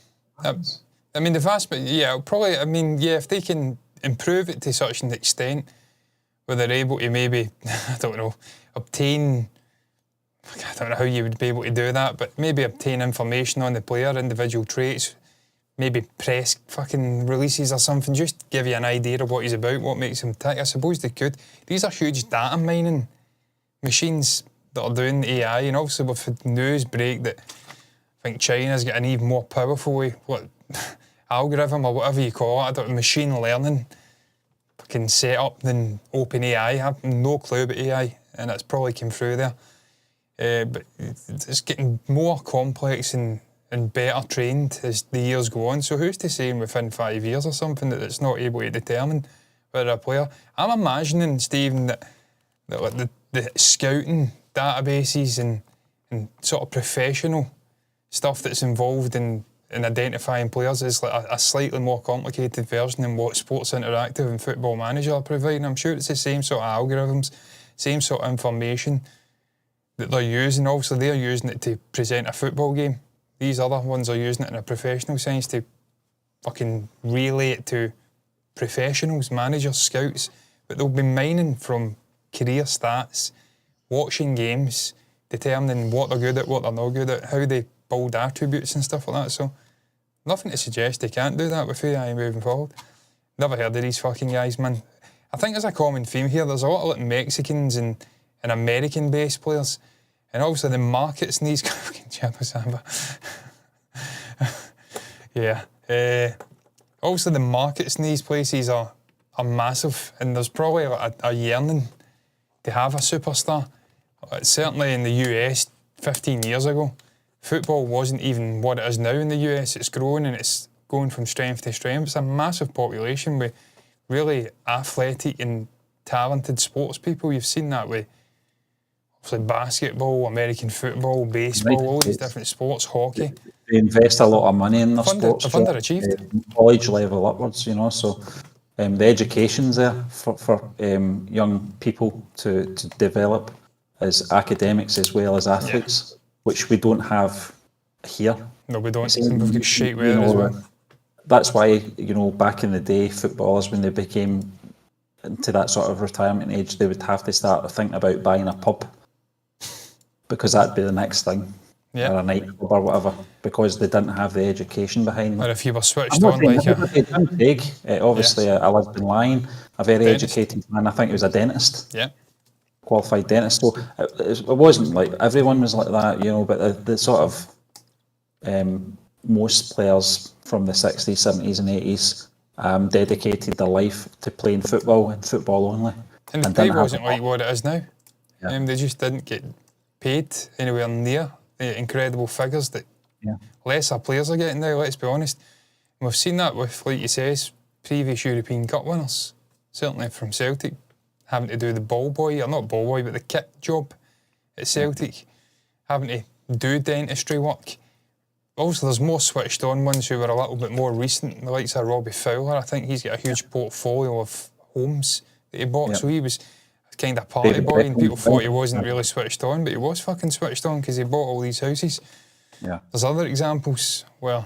I mean, the vast, but yeah, probably. I mean, yeah, if they can improve it to such an extent where they're able to maybe, I don't know, obtain. I don't know how you would be able to do that, but maybe obtain information on the player, individual traits, maybe press fucking releases or something, just give you an idea of what he's about, what makes him tick. I suppose they could. These are huge data mining machines that are doing AI, and obviously we've had news break that I think China's got an even more powerful way, algorithm or whatever you call it, machine learning fucking set up than OpenAI. I have no clue about AI, and it's probably came through there. But it's getting more complex and better trained as the years go on. So who's to say within 5 years or something that it's not able to determine whether a player... I'm imagining, Stephen, that like the scouting databases and sort of professional stuff that's involved in identifying players is like a slightly more complicated version than what Sports Interactive and Football Manager are providing. I'm sure it's the same sort of algorithms, same sort of information that they're using. Obviously, they're using it to present a football game. These other ones are using it in a professional sense to fucking relay it to professionals, managers, scouts. But they'll be mining from career stats, watching games, determining what they're good at, what they're not good at, how they build attributes and stuff like that. So nothing to suggest they can't do that with AI moving forward. Never heard of these fucking guys, man. I think there's a common theme here. There's a lot of like Mexicans and American-based players. And obviously the markets in these fucking Samba. Yeah. Obviously the markets in these places are massive, and there's probably like a yearning to have a superstar. Certainly in the US 15 years ago, football wasn't even what it is now in the US. It's growing and it's going from strength to strength. It's a massive population with really athletic and talented sports people. You've seen that with obviously basketball, American football, baseball, all these different sports, hockey. They invest a lot of money in their sports. They've underachieved. College level upwards, you know, so the education's there for young people to develop as academics as well as athletes, which we don't have here. No, we don't. We've got shite weather as well. That's why, you know, back in the day, footballers, when they became into that sort of retirement age, they would have to start thinking about buying a pub because that'd be the next thing. Yeah. or a nightclub or whatever, because they didn't have the education behind them. Or if you were I'm switched not on saying like everybody. Jim Craig, obviously, Yes. I lived in Lying, a very Dentist. educated man. I think he was a dentist, yeah. qualified dentist. So it wasn't like everyone was like that, but the sort of most players from the 60s, 70s, and 80s dedicated their life to playing football and football only. And the and pay didn't have wasn't like what it is now. Yeah. They just didn't get paid anywhere near the incredible figures that Yeah. lesser players are getting now, let's be honest. And we've seen that with, like you says, previous European Cup winners, certainly from Celtic, having to do the ball boy, or not ball boy, but the kit job at Celtic, having to do dentistry work. Also, there's more switched on ones who were a little bit more recent, the likes of Robbie Fowler. I think he's got a huge portfolio of homes that he bought, so he was kind of party David boy, and people Beckham. thought he wasn't really switched on, but he was fucking switched on because he bought all these houses. Yeah. There's other examples where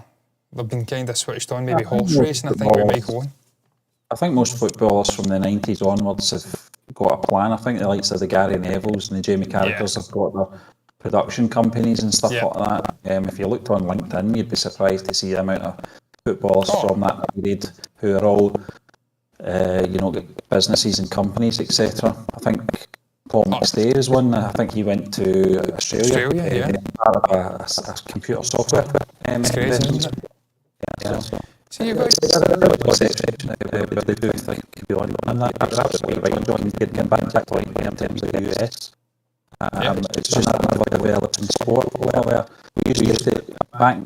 they've been kind of switched on, maybe I think horse most racing, I think, with footballers- Michael Owen. I think most footballers from the 90s onwards have got a plan. I think the likes of the Gary Nevilles and the Jamie Carragers have got their production companies and stuff like that. If you looked on LinkedIn, you'd be surprised to see the amount of footballers from that period who are all, got businesses and companies, etc. I think Paul McStay is one. I think he went to Australia, part of a computer software. It's crazy, isn't it? Yeah. So you've got... They do think beyond that. That's absolutely right. John did come back to that point in terms of the US. It's just another developing sport where we used to, back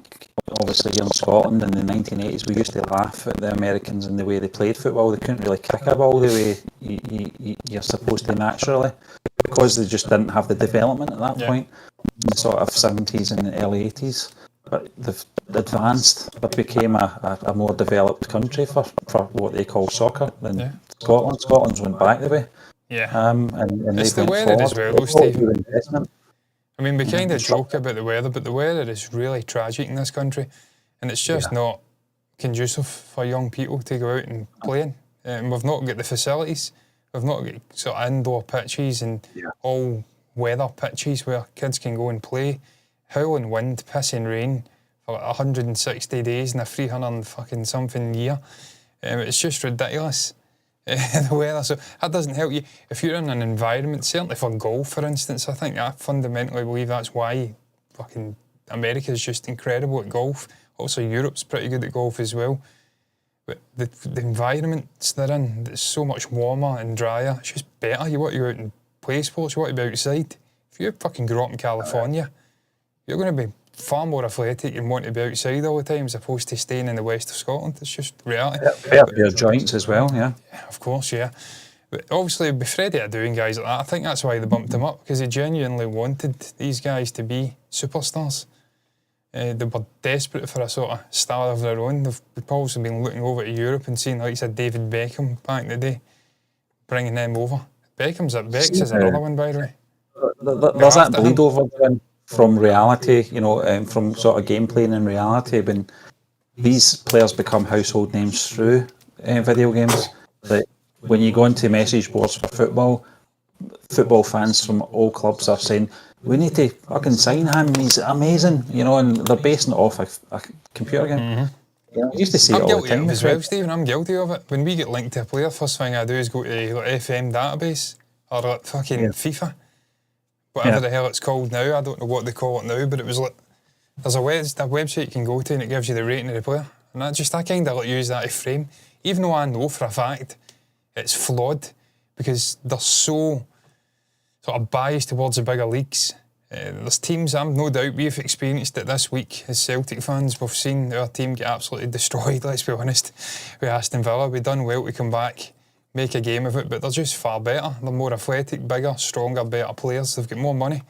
obviously here in Scotland in the 1980s, we used to laugh at the Americans and the way they played football. They couldn't really kick a ball the way you're supposed to naturally, because they just didn't have the development at that point in the sort of 70s and early 80s. But they've advanced, but became a more developed country for what they call soccer than Scotland. Scotland's went back the way. Yeah. And It's the went weather as forward. well, though, Stephen. Investment. I mean, we kind of joke about the weather, but the weather is really tragic in this country, and it's just not conducive for young people to go out and play in. We've not got the facilities. We've not got sort of indoor pitches and all weather pitches where kids can go and play. Howling wind, pissing rain for like 160 days in a 300 fucking something year. It's just ridiculous. The weather, so that doesn't help you. If you're in an environment, certainly for golf, for instance, I think I fundamentally believe that's why fucking America is just incredible at golf. Also, Europe's pretty good at golf as well. But the environments they're in, it's so much warmer and drier. It's just better. You want to go out and play sports. You want to be outside. If you fucking grew up in California, you're going to be far more athletic and want to be outside all the time as opposed to staying in the west of Scotland. It's just reality. Your joints as well, yeah. Of course, yeah. But obviously, with Freddie doing guys like that, I think that's why they bumped him up, because they genuinely wanted these guys to be superstars. They were desperate for a sort of star of their own. They've also been looking over to Europe and seeing, like you said, David Beckham back in the day, bringing them over. Bex is another one, by the way. There's that bleed over from reality, from sort of game playing and reality, when these players become household names through video games. That when you go into message boards for football fans from all clubs are saying, we need to fucking sign him, he's amazing, and they're basing it off a computer game. Mm-hmm. I used to see it all the time. I'm guilty of it as well, Stephen. I'm guilty of it. When we get linked to a player, first thing I do is go to the FM database, or like fucking FIFA. Whatever the hell it's called now, I don't know what they call it now, but it was like, there's a website you can go to and it gives you the rating of the player. And I kind of use that as frame, even though I know for a fact it's flawed, because they're so sort of biased towards the bigger leagues. There's teams, I'm no doubt we've experienced it this week as Celtic fans. We've seen our team get absolutely destroyed, let's be honest, with Aston Villa. We've done well to come back, make a game of it, but they're just far better. They're more athletic, bigger, stronger, better players. They've got more money.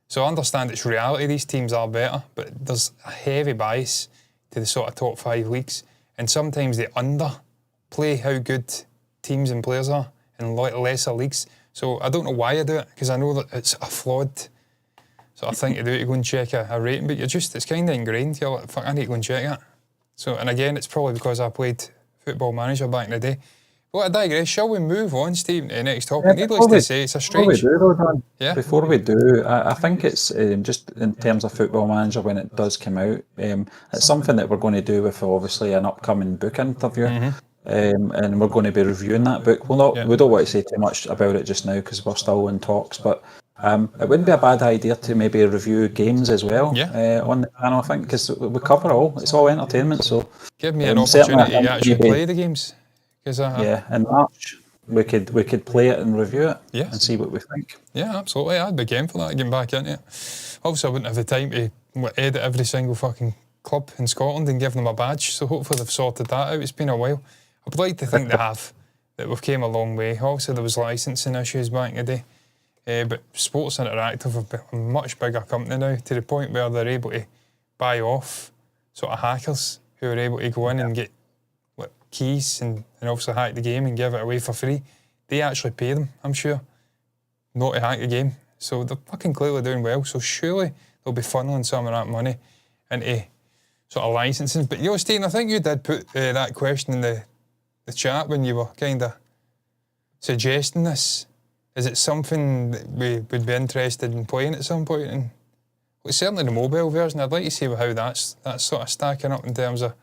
So I understand it's reality, these teams are better, but there's a heavy bias to the sort of top 5 leagues, and sometimes they underplay how good teams and players are in lesser leagues. So I don't know why I do it, because I know that it's a flawed sort of thing to do, to go and check a rating, but it's kind of ingrained. You're like, fuck, I need to go and check that. So, and again, it's probably because I played Football Manager back in the day. But I digress. Shall we move on, Stephen, to the next topic? Needless to say, it's a Before we strange... do, though, John, Yeah. before we do, I think it's just in terms of Football Manager when it does come out, it's something that we're going to do with obviously an upcoming book interview, and we're going to be reviewing that book. We don't want to say too much about it just now because we're still in talks, but it wouldn't be a bad idea to maybe review games as well on the channel, I think, because we cover all. It's all entertainment, so give me an opportunity to actually maybe play the games. In March we could play it and review it Yes. and see what we think. Yeah, absolutely. I'd be game for that, getting back into it. Obviously, I wouldn't have the time to edit every single fucking club in Scotland and give them a badge, so hopefully they've sorted that out. It's been a while. I'd like to think they have, that we've came a long way. Obviously, there was licensing issues back in the day, but Sports Interactive have become a much bigger company now, to the point where they're able to buy off sort of hackers who are able to go in and get keys and obviously hack the game and give it away for free. They actually pay them, I'm sure, not to hack the game. So they're fucking clearly doing well. So surely they'll be funneling some of that money into sort of licensing. But Stephen, I think you did put that question in the chat when you were kind of suggesting this. Is it something that we would be interested in playing at some point? And well, certainly the mobile version. I'd like to see how that's sort of stacking up in terms of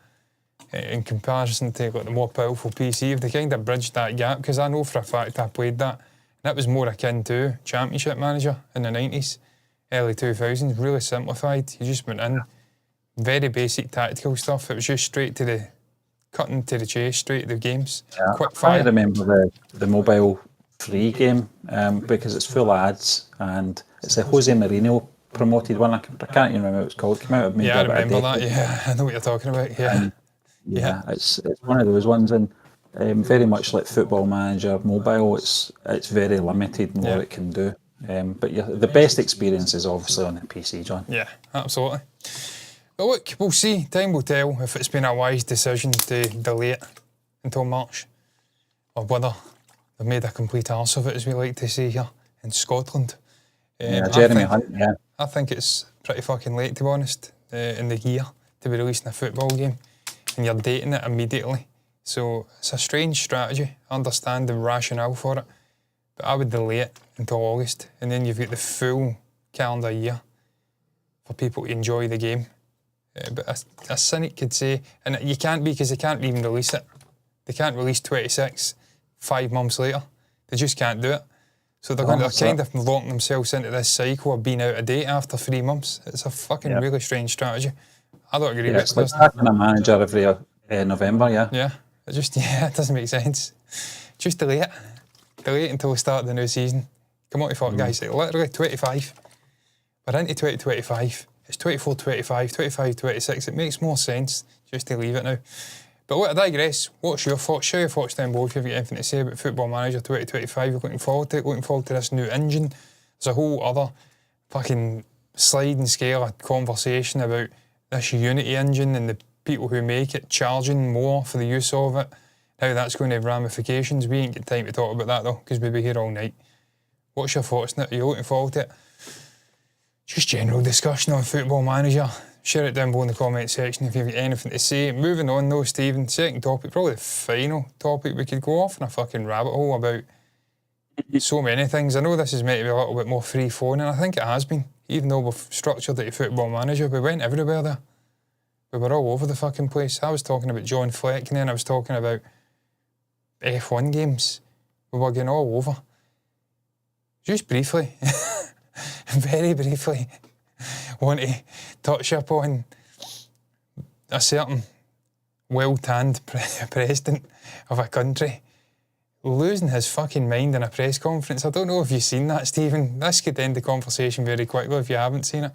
in comparison to like the more powerful PC, if they kind of bridged that gap, because I know for a fact I played that, and that was more akin to Championship Manager in the 90s, early 2000s, really simplified. You just went in, very basic tactical stuff. It was just straight to the, cutting to the chase, straight to the games. Yeah, Quick fire. I remember the mobile free game because it's full ads and it's a Jose Mourinho promoted one. I can't even remember what it's called. It came out maybe Yeah, I about a remember that. decade. Yeah, I know what you're talking about. Yeah. Yeah, it's one of those ones, and very much like Football Manager mobile, it's very limited in what it can do. But the best experience is obviously on the PC, John. Yeah, absolutely. But look, we'll see. Time will tell if it's been a wise decision to delay it until March, or whether they've made a complete arse of it, as we like to say here in Scotland. Jeremy Hunt, yeah. I think it's pretty fucking late, to be honest, in the year to be releasing a football game, and you're dating it immediately. So it's a strange strategy. I understand the rationale for it, but I would delay it until August, and then you've got the full calendar year for people to enjoy the game. But a cynic could say, and you can't be, because they can't even release it. They can't release 26 5 months later. They just can't do it. So they're kind of locking themselves into this cycle of being out of date after 3 months. It's a fucking really strange strategy. I don't agree with it. It's like packing a manager every November, yeah. Yeah, it doesn't make sense. Just delay it. Delay it until we start the new season. Come on to thought, guys. It's literally 25. We're into 2025. It's 24, 25, 25, 26. It makes more sense just to leave it now. But look, I digress. What's your thoughts? Share your thoughts down below if you've got anything to say about Football Manager 2025. You're looking forward to it, looking forward to this new engine. There's a whole other fucking sliding scale of conversation about this Unity engine and the people who make it charging more for the use of it. How that's going to have ramifications. We ain't got time to talk about that though, because we'll be here all night. What's your thoughts on it? Are you looking forward to it? Just general discussion on Football Manager. Share it down below in the comment section if you've got anything to say. Moving on though, Stephen, second topic, probably the final topic. We could go off in a fucking rabbit hole about so many things. I know this is meant to be a little bit more free flowing, and I think it has been. Even though we've structured it to Football Manager, we went everywhere there. We were all over the fucking place. I was talking about John Fleck, and then I was talking about F1 games. We were going all over. Just briefly, very briefly, want to touch upon a certain well-tanned president of a country losing his fucking mind in a press conference. I don't know if you've seen that, Stephen. This could end the conversation very quickly if you haven't seen it.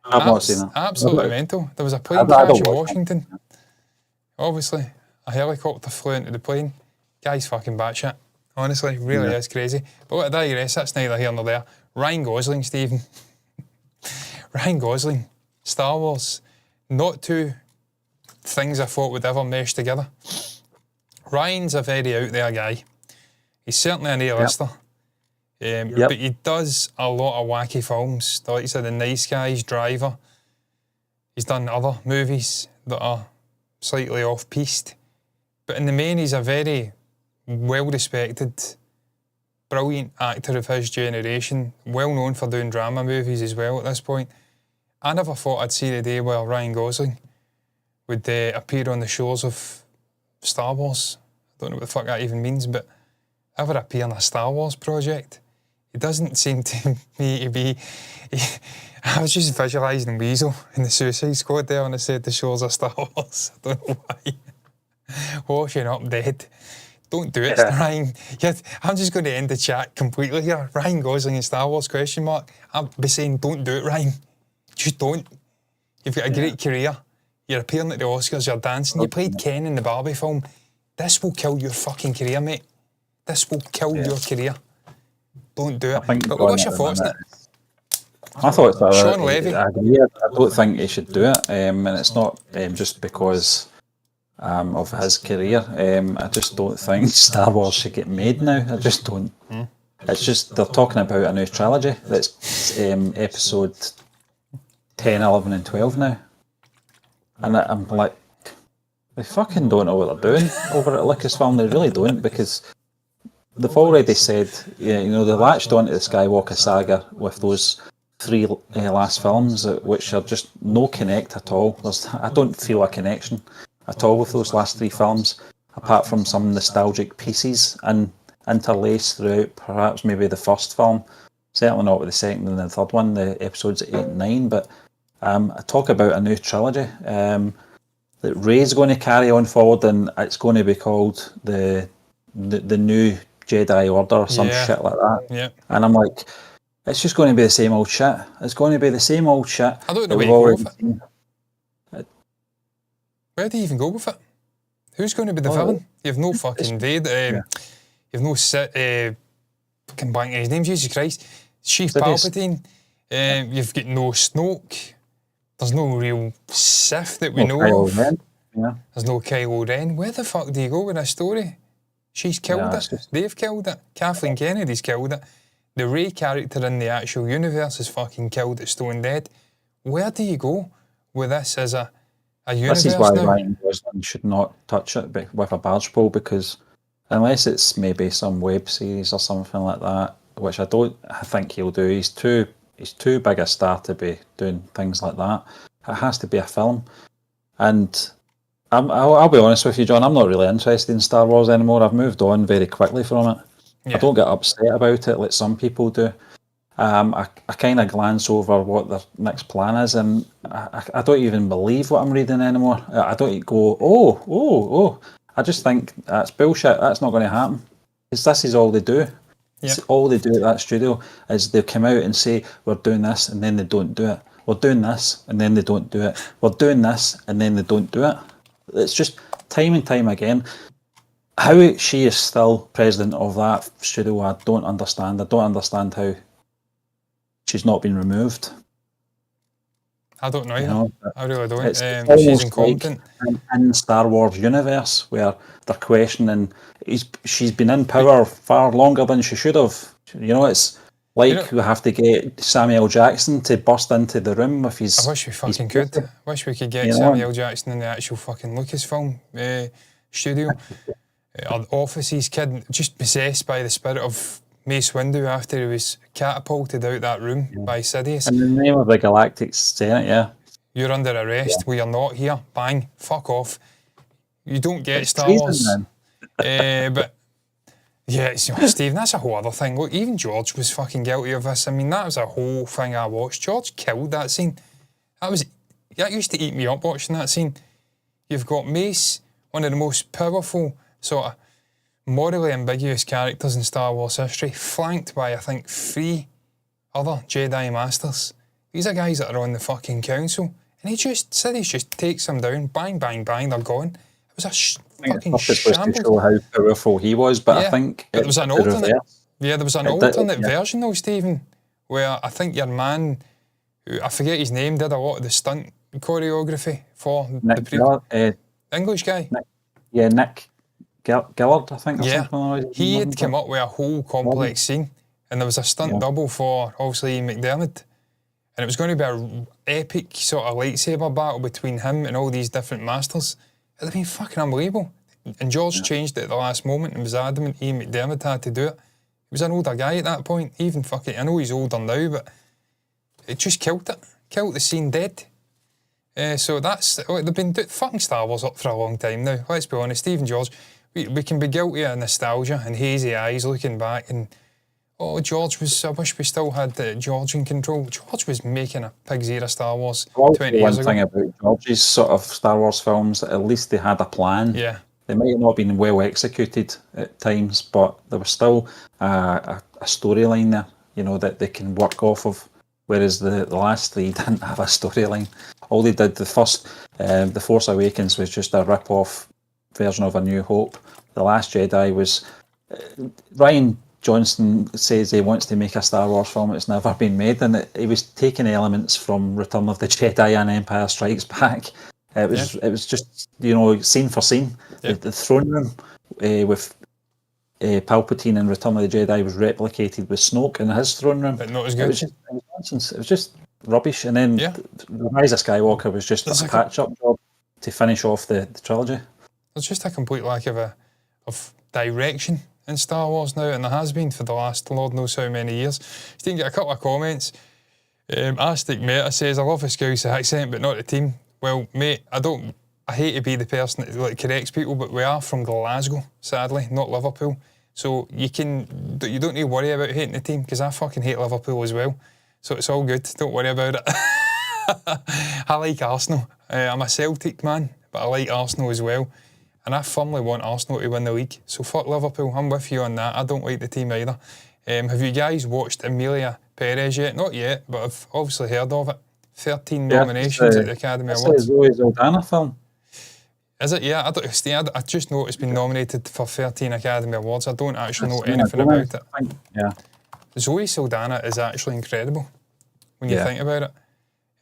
I've not seen it. Absolutely mental. There was a plane crash in Washington. Obviously, a helicopter flew into the plane. Guy's fucking batshit. Honestly, really is crazy. But what I digress, that's neither here nor there. Ryan Gosling, Stephen. Ryan Gosling, Star Wars. Not two things I thought would ever mesh together. Ryan's a very out there guy. He's certainly an A-lister. But he does a lot of wacky films. Like you said, The Nice Guys, Driver. He's done other movies that are slightly off-piste. But in the main, he's a very well respected, brilliant actor of his generation, well known for doing drama movies as well at this point. I never thought I'd see the day where Ryan Gosling would appear on the shores of Star Wars. I don't know what the fuck that even means, but ever appear in a Star Wars project. It doesn't seem to me to be... I was just visualising Weasel in the Suicide Squad there when I said the shores of Star Wars. I don't know why. Washing up dead. Don't do it, Ryan. I'm just going to end the chat completely here. Ryan Gosling in Star Wars, ? I'll be saying, don't do it, Ryan. Just don't. You've got a great career. You're appearing at the Oscars, you're dancing. You played Ken in the Barbie film. This will kill your fucking career, mate. This will kill your career. Don't do it. But what's your thoughts on it? I thought that. Sean Levy. I agree. I don't think he should do it, and it's not just because of his career. I just don't think Star Wars should get made now. I just don't. It's just they're talking about a new trilogy that's episode 10, 11 and 12 now. And I'm like, they fucking don't know what they're doing over at Lucasfilm. They really don't, because they've already said, they latched onto the Skywalker saga with those 3 last films, which are just no connect at all. I don't feel a connection at all with those last 3 films, apart from some nostalgic pieces and interlaced throughout perhaps maybe the first film. Certainly not with the second and the third one, the episodes 8 and 9, but I talk about a new trilogy that Rey's going to carry on forward, and it's going to be called the new Jedi Order or some shit like that. Yeah. And I'm like, it's just going to be the same old shit. It's going to be the same old shit. I don't know where you go with it. Where do you even go with it? Who's going to be the villain? You've no fucking Vader. You've no fucking blank his name, Jesus Christ. Chief Palpatine. You've got no Snoke. There's no real Sith that we know of. There's no Kylo Ren. Where the fuck do you go with this story? She's killed it. They've killed it. Kathleen Kennedy's killed it. The Rey character in the actual universe is fucking killed it, stone dead. Where do you go with this as a universe This is why now? Ryan Gosling should not touch it with a barge pole, because unless it's maybe some web series or something like that, which I think he'll do. He's too big a star to be doing things like that. It has to be a film. And I'll be honest with you, John, I'm not really interested in Star Wars anymore. I've moved on very quickly from it. I don't get upset about it like some people do. I kind of glance over what their next plan is, and I don't even believe what I'm reading anymore. I don't go, oh. I just think that's bullshit. That's not going to happen. Because this is all they do. It's all they do at that studio is they come out and say, we're doing this, and then they don't do it. We're doing this, and then they don't do it. We're doing this, and then they don't do it. It's just time and time again. How she is still president of that studio, I don't understand. I don't understand how she's not been removed. I don't know. I really don't. It's She's incompetent. Like in Star Wars universe, where they're questioning, she's been in power far longer than she should have. It's like we have to get Samuel Jackson to burst into the room with his... I wish we fucking could. I wish we could get Samuel Jackson in the actual fucking Lucasfilm studio. Or offices, kid, just possessed by the spirit of Mace Windu after he was catapulted out that room by Sidious. In the name of the Galactic Senate, You're under arrest. We are not here. Bang. Fuck off. You don't get Star Wars. But Stephen, that's a whole other thing. Look, even George was fucking guilty of this. I mean, that was a whole thing I watched. George killed that scene. That used to eat me up watching that scene. You've got Mace, one of the most powerful, sort of morally ambiguous characters in Star Wars history, flanked by, I think, 3 other Jedi Masters. These are guys that are on the fucking council, and Sidious just takes them down, bang, bang, bang, they're gone. It was a fucking shambles. To show how powerful he was, but I think there was an alternate. There was an alternate version though, Stephen, where I think your man, who I forget his name, did a lot of the stunt choreography for the English guy. Nick Gillard, I think. He had come up with a whole complex scene, and there was a stunt double for obviously Ian McDiarmid, and it was going to be an epic sort of lightsaber battle between him and all these different masters. It'd have been fucking unbelievable. And George changed it at the last moment and was adamant Ian McDermott had to do it. He was an older guy at that point. Even fucking, I know he's older now, but it just killed it. Killed the scene dead. So they've been fucking Star Wars up for a long time now. Let's be honest, Stephen George, we can be guilty of nostalgia and hazy eyes looking back and, George was, I wish we still had George in control. George was making a pig's ear of Star Wars 20 years ago. One thing about George's sort of Star Wars films, at least they had a plan. Yeah. They might have not been well executed at times, but there was still a storyline there, that they can work off of. Whereas the last three didn't have a storyline. All they did, the Force Awakens was just a rip-off version of A New Hope. The Last Jedi was... Ryan Johnson says he wants to make a Star Wars film that's never been made, and he was taking elements from Return of the Jedi and Empire Strikes Back. It was just, scene for scene. Yeah. The throne room with Palpatine in Return of the Jedi was replicated with Snoke in his throne room. But not as good. It was nonsense. It was just rubbish. And then The Rise of Skywalker was just a patch-up job to finish off the trilogy. There's just a complete lack of direction in Star Wars now, and there has been for the last Lord knows how many years. You can get a couple of comments. Aztec Meta says, I love a Scouse accent, but not the team. Well, mate, I hate to be the person that corrects people, but we are from Glasgow, sadly, not Liverpool. So you don't need to worry about hating the team, because I fucking hate Liverpool as well. So it's all good, don't worry about it. I like Arsenal. I'm a Celtic man, but I like Arsenal as well. And I firmly want Arsenal to win the league. So fuck Liverpool, I'm with you on that. I don't like the team either. Have you guys watched Emilia Perez yet? Not yet, but I've obviously heard of it. 13 nominations at the Academy Awards. It's a Zoe Saldana film. Is it? Yeah, I just know it's been nominated for 13 Academy Awards. I don't actually know anything about it. Yeah. Zoe Saldana is actually incredible when you think about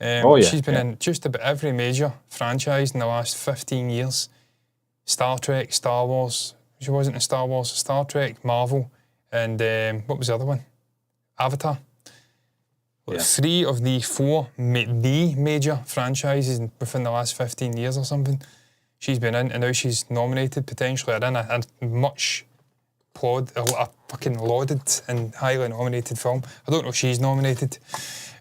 it. She's been in just about every major franchise in the last 15 years. Star Trek, Star Wars. She wasn't in Star Wars, Star Trek, Marvel, and what was the other one? Avatar. Yeah. 3 of the 4 the major franchises within the last 15 years or something. She's been in, and now she's nominated potentially. In a much a fucking lauded and highly nominated film. I don't know if she's nominated.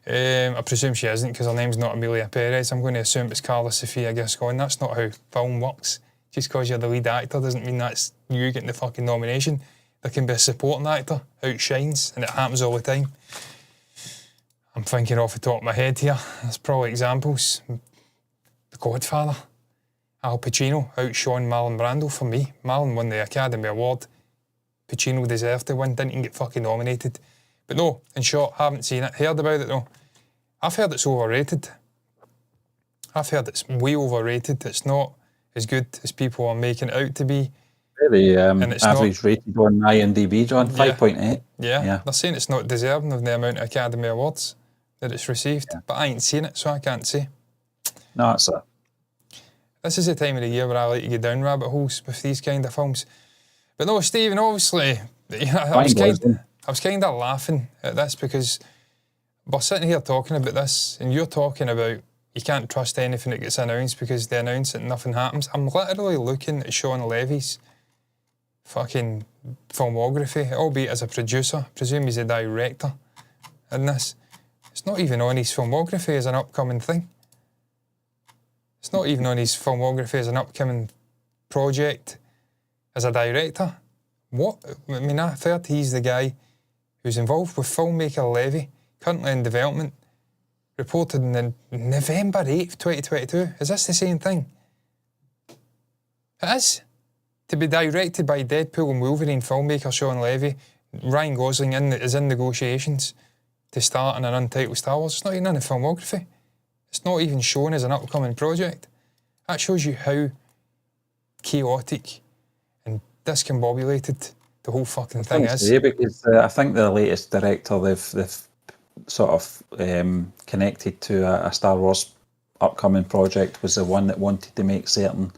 I presume she isn't, because her name's not Emilia Perez. I'm going to assume it's Carla Sofia Gascon. That's not how film works. Just because you're the lead actor doesn't mean that's you getting the fucking nomination. There can be a supporting actor, outshines, and it happens all the time. I'm thinking off the top of my head here. There's probably examples. The Godfather. Al Pacino outshone Marlon Brando for me. Marlon won the Academy Award. Pacino deserved to win, didn't even get fucking nominated. But no, in short, haven't seen it. Heard about it though. I've heard it's overrated. I've heard it's way overrated. It's not as good as people are making it out to be. Very average rated on IMDb, John, 5.8. Yeah, they're saying it's not deserving of the amount of Academy Awards that it's received. But I ain't seen it, so I can't say. No, that's it. This is the time of the year where I like to get down rabbit holes with these kind of films. But no, Stephen, obviously, I was kind of laughing at this because we're sitting here talking about this, and you're talking about you can't trust anything that gets announced because they announce it and nothing happens. I'm literally looking at Sean Levy's fucking filmography, albeit as a producer. I presume he's a director in this. It's not even on his filmography as an upcoming thing. It's not even on his filmography as an upcoming project as a director. What? I mean, I thought he's the guy who's involved with filmmaker Levy, currently in development, reported in November 8th, 2022. Is this the same thing? It is. To be directed by Deadpool and Wolverine filmmaker Sean Levy, Ryan Gosling is in negotiations to start in an untitled Star Wars. It's not even in the filmography. It's not even shown as an upcoming project. That shows you how chaotic and discombobulated the whole fucking thing is. Because I think the latest director they've sort of connected to a Star Wars upcoming project was the one that wanted to make certain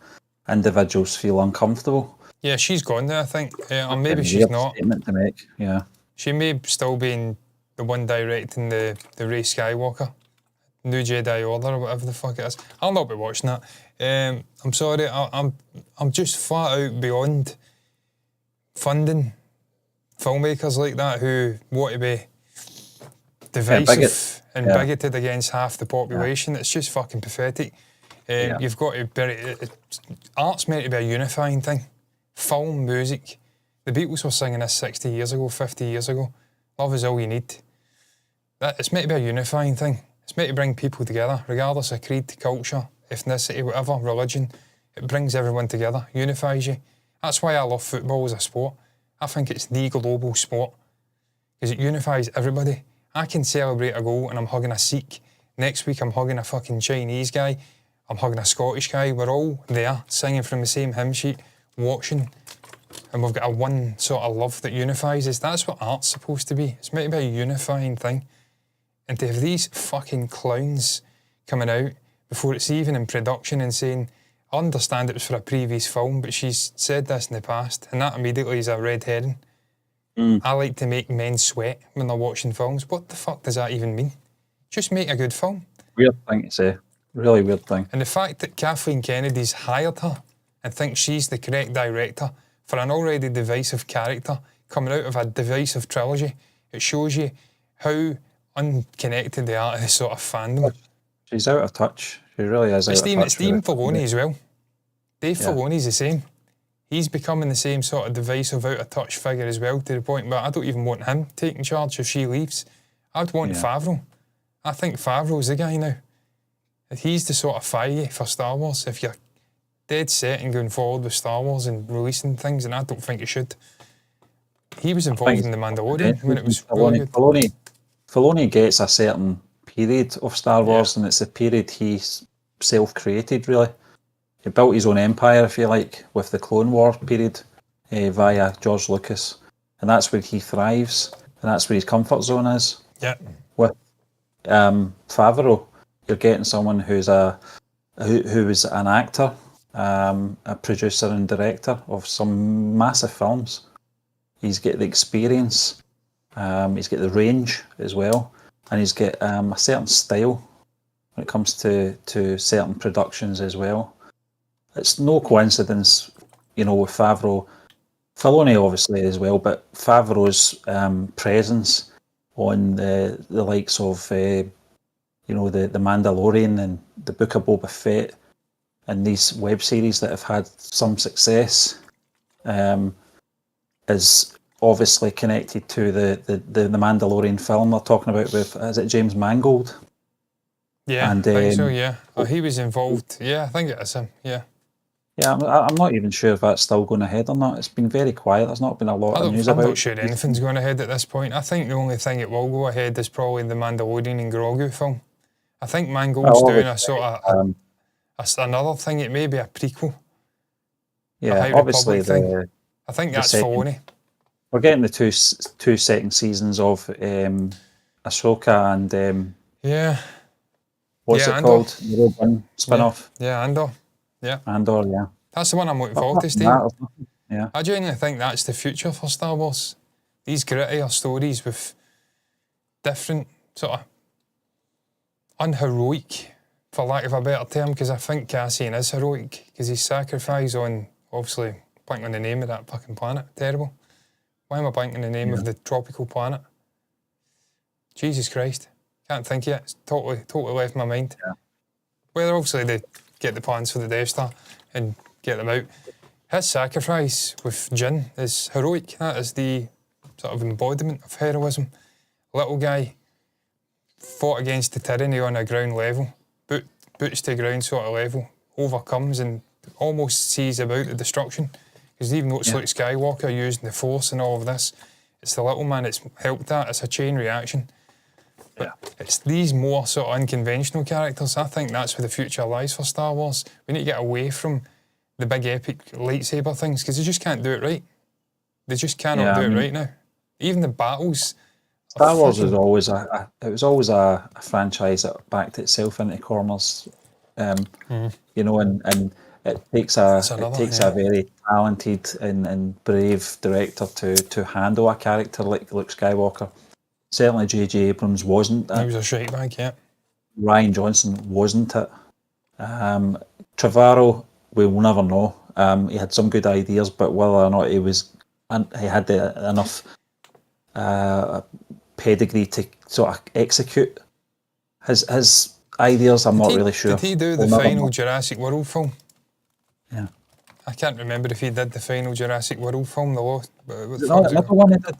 individuals feel uncomfortable. Yeah, she's gone there, I think. Or maybe she's not. Statement to make. Yeah. She may still be the one directing the Rey Skywalker New Jedi Order or whatever the fuck it is. I'll not be watching that. I'm sorry, I'm just flat out beyond funding filmmakers like that who want to be divisive and bigoted against half the population. It's just fucking pathetic. You've got to art's meant to be a unifying thing. Film, music. The Beatles were singing this 60 years ago, 50 years ago. Love is all you need. It's meant to be a unifying thing. It's meant to bring people together, regardless of creed, culture, ethnicity, whatever, religion. It brings everyone together, unifies you. That's why I love football as a sport. I think it's the global sport because it unifies everybody. I can celebrate a goal and I'm hugging a Sikh. Next week I'm hugging a fucking Chinese guy. I'm hugging a Scottish guy. We're all there, singing from the same hymn sheet, watching, and we've got a one sort of love that unifies us. That's what art's supposed to be. It's meant to be a unifying thing. And to have these fucking clowns coming out before it's even in production and saying, I understand it was for a previous film, but she's said this in the past, and that immediately is a red herring. I like to make men sweat when they're watching films. What the fuck does that even mean? Just make a good film. Weird thing to say. Really weird thing. And the fact that Kathleen Kennedy's hired her and thinks she's the correct director for an already divisive character coming out of a divisive trilogy, it shows you how unconnected they are to this sort of fandom. She's out of touch. She really is out of touch. It's Stephen Filoni as well. Dave Filoni's the same. He's becoming the same sort of divisive, out of touch figure as well, to the point where I don't even want him taking charge if she leaves. I'd want Favreau. I think Favreau's the guy now. He's the sort of fire for Star Wars. If you're dead set and going forward with Star Wars and releasing things, and I don't think you should. He was involved in The Mandalorian when it was really good. Filoni gets a certain period of Star Wars, and it's the period he self-created, really. He built his own empire, if you like, with the Clone War period via George Lucas. And that's where he thrives, and that's where his comfort zone is. Yeah. With Favreau, you're getting someone who is an actor, a producer and director of some massive films. He's got the experience, he's got the range as well, and he's got a certain style when it comes to certain productions as well. It's no coincidence, with Favreau, Filoni obviously as well, but Favreau's presence on the likes of the Mandalorian and the Book of Boba Fett and these web series that have had some success is obviously connected to the Mandalorian film they're talking about with, is it James Mangold? Yeah, I think so, yeah. Oh, he was involved. Yeah, I think it is him, yeah. Yeah, I'm not even sure if that's still going ahead or not. It's been very quiet. There's not been a lot of news about it. I'm not sure anything's going ahead at this point. I think the only thing it will go ahead is probably the Mandalorian and Grogu film. I think Mangold's doing a sort of another thing. It may be a prequel. Yeah, obviously I think that's Filoni. We're getting the two second seasons of Ahsoka and what's it called? The Rogue One spin-off. Yeah, Andor. Yeah. Andor, yeah. That's the one I'm looking forward to, Steve. Yeah. I genuinely think that's the future for Star Wars. These grittier stories with different sort of unheroic, for lack of a better term, because I think Cassian is heroic, because he's sacrificed on, obviously, blanking on the name of that fucking planet. Terrible. Why am I blanking the name of the tropical planet? Jesus Christ. Can't think yet. It's totally left my mind. Yeah. Well, obviously they get the plans for the Death Star and get them out. His sacrifice with Jin is heroic. That is the sort of embodiment of heroism. Little guy fought against the tyranny on a ground level, boots to ground sort of level, overcomes and almost sees about the destruction. Because even though it's like Skywalker using the Force and all of this, it's the little man that's helped that. It's a chain reaction. But it's these more sort of unconventional characters. I think that's where the future lies for Star Wars. We need to get away from the big epic lightsaber things because they just can't do it right. They just cannot do it right now. Even the battles. Star Wars was always a franchise that backed itself into corners, and it takes a very talented and brave director to handle a character like Luke Skywalker. Certainly J.J. Abrams wasn't. He was a shite bag, yeah. Ryan Johnson wasn't it. Trevorrow, we will never know. He had some good ideas, but whether or not he had enough pedigree to sort of execute his ideas, I'm not really sure. Did he do the final Jurassic World film? Yeah. I can't remember if he did the final Jurassic World film. Another one he did?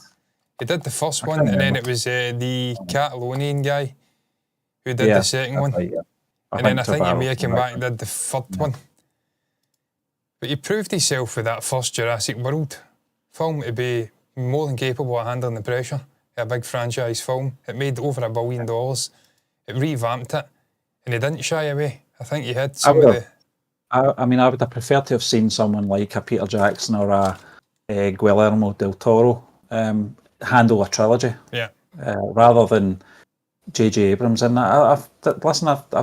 He did the first one, and then it was the Catalonian guy who did the second one. Right, yeah. And then I think he may have come back and did the third one. But he proved himself with that first Jurassic World film to be more than capable of handling the pressure. A big franchise film. It made over $1 billion. It revamped it, and he didn't shy away. I think he had some of the... I mean, I would have preferred to have seen someone like a Peter Jackson or a Guillermo del Toro handle a trilogy, rather than J.J. Abrams. And I've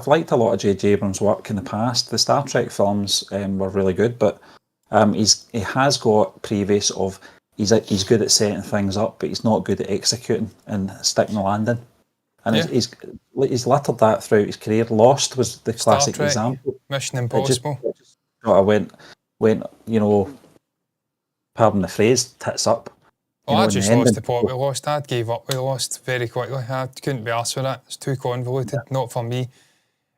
liked a lot of J.J. Abrams' work in the past. The Star Trek films were really good, but he has got previous of he's good at setting things up, but he's not good at executing and sticking the landing. And he's littered that throughout his career. Lost was the classic example. Mission Impossible. It just sort of went, pardon the phrase, tits up. I just lost the plot. We lost. I gave up. We lost very quickly. I couldn't be asked for that. It's too convoluted. Not for me.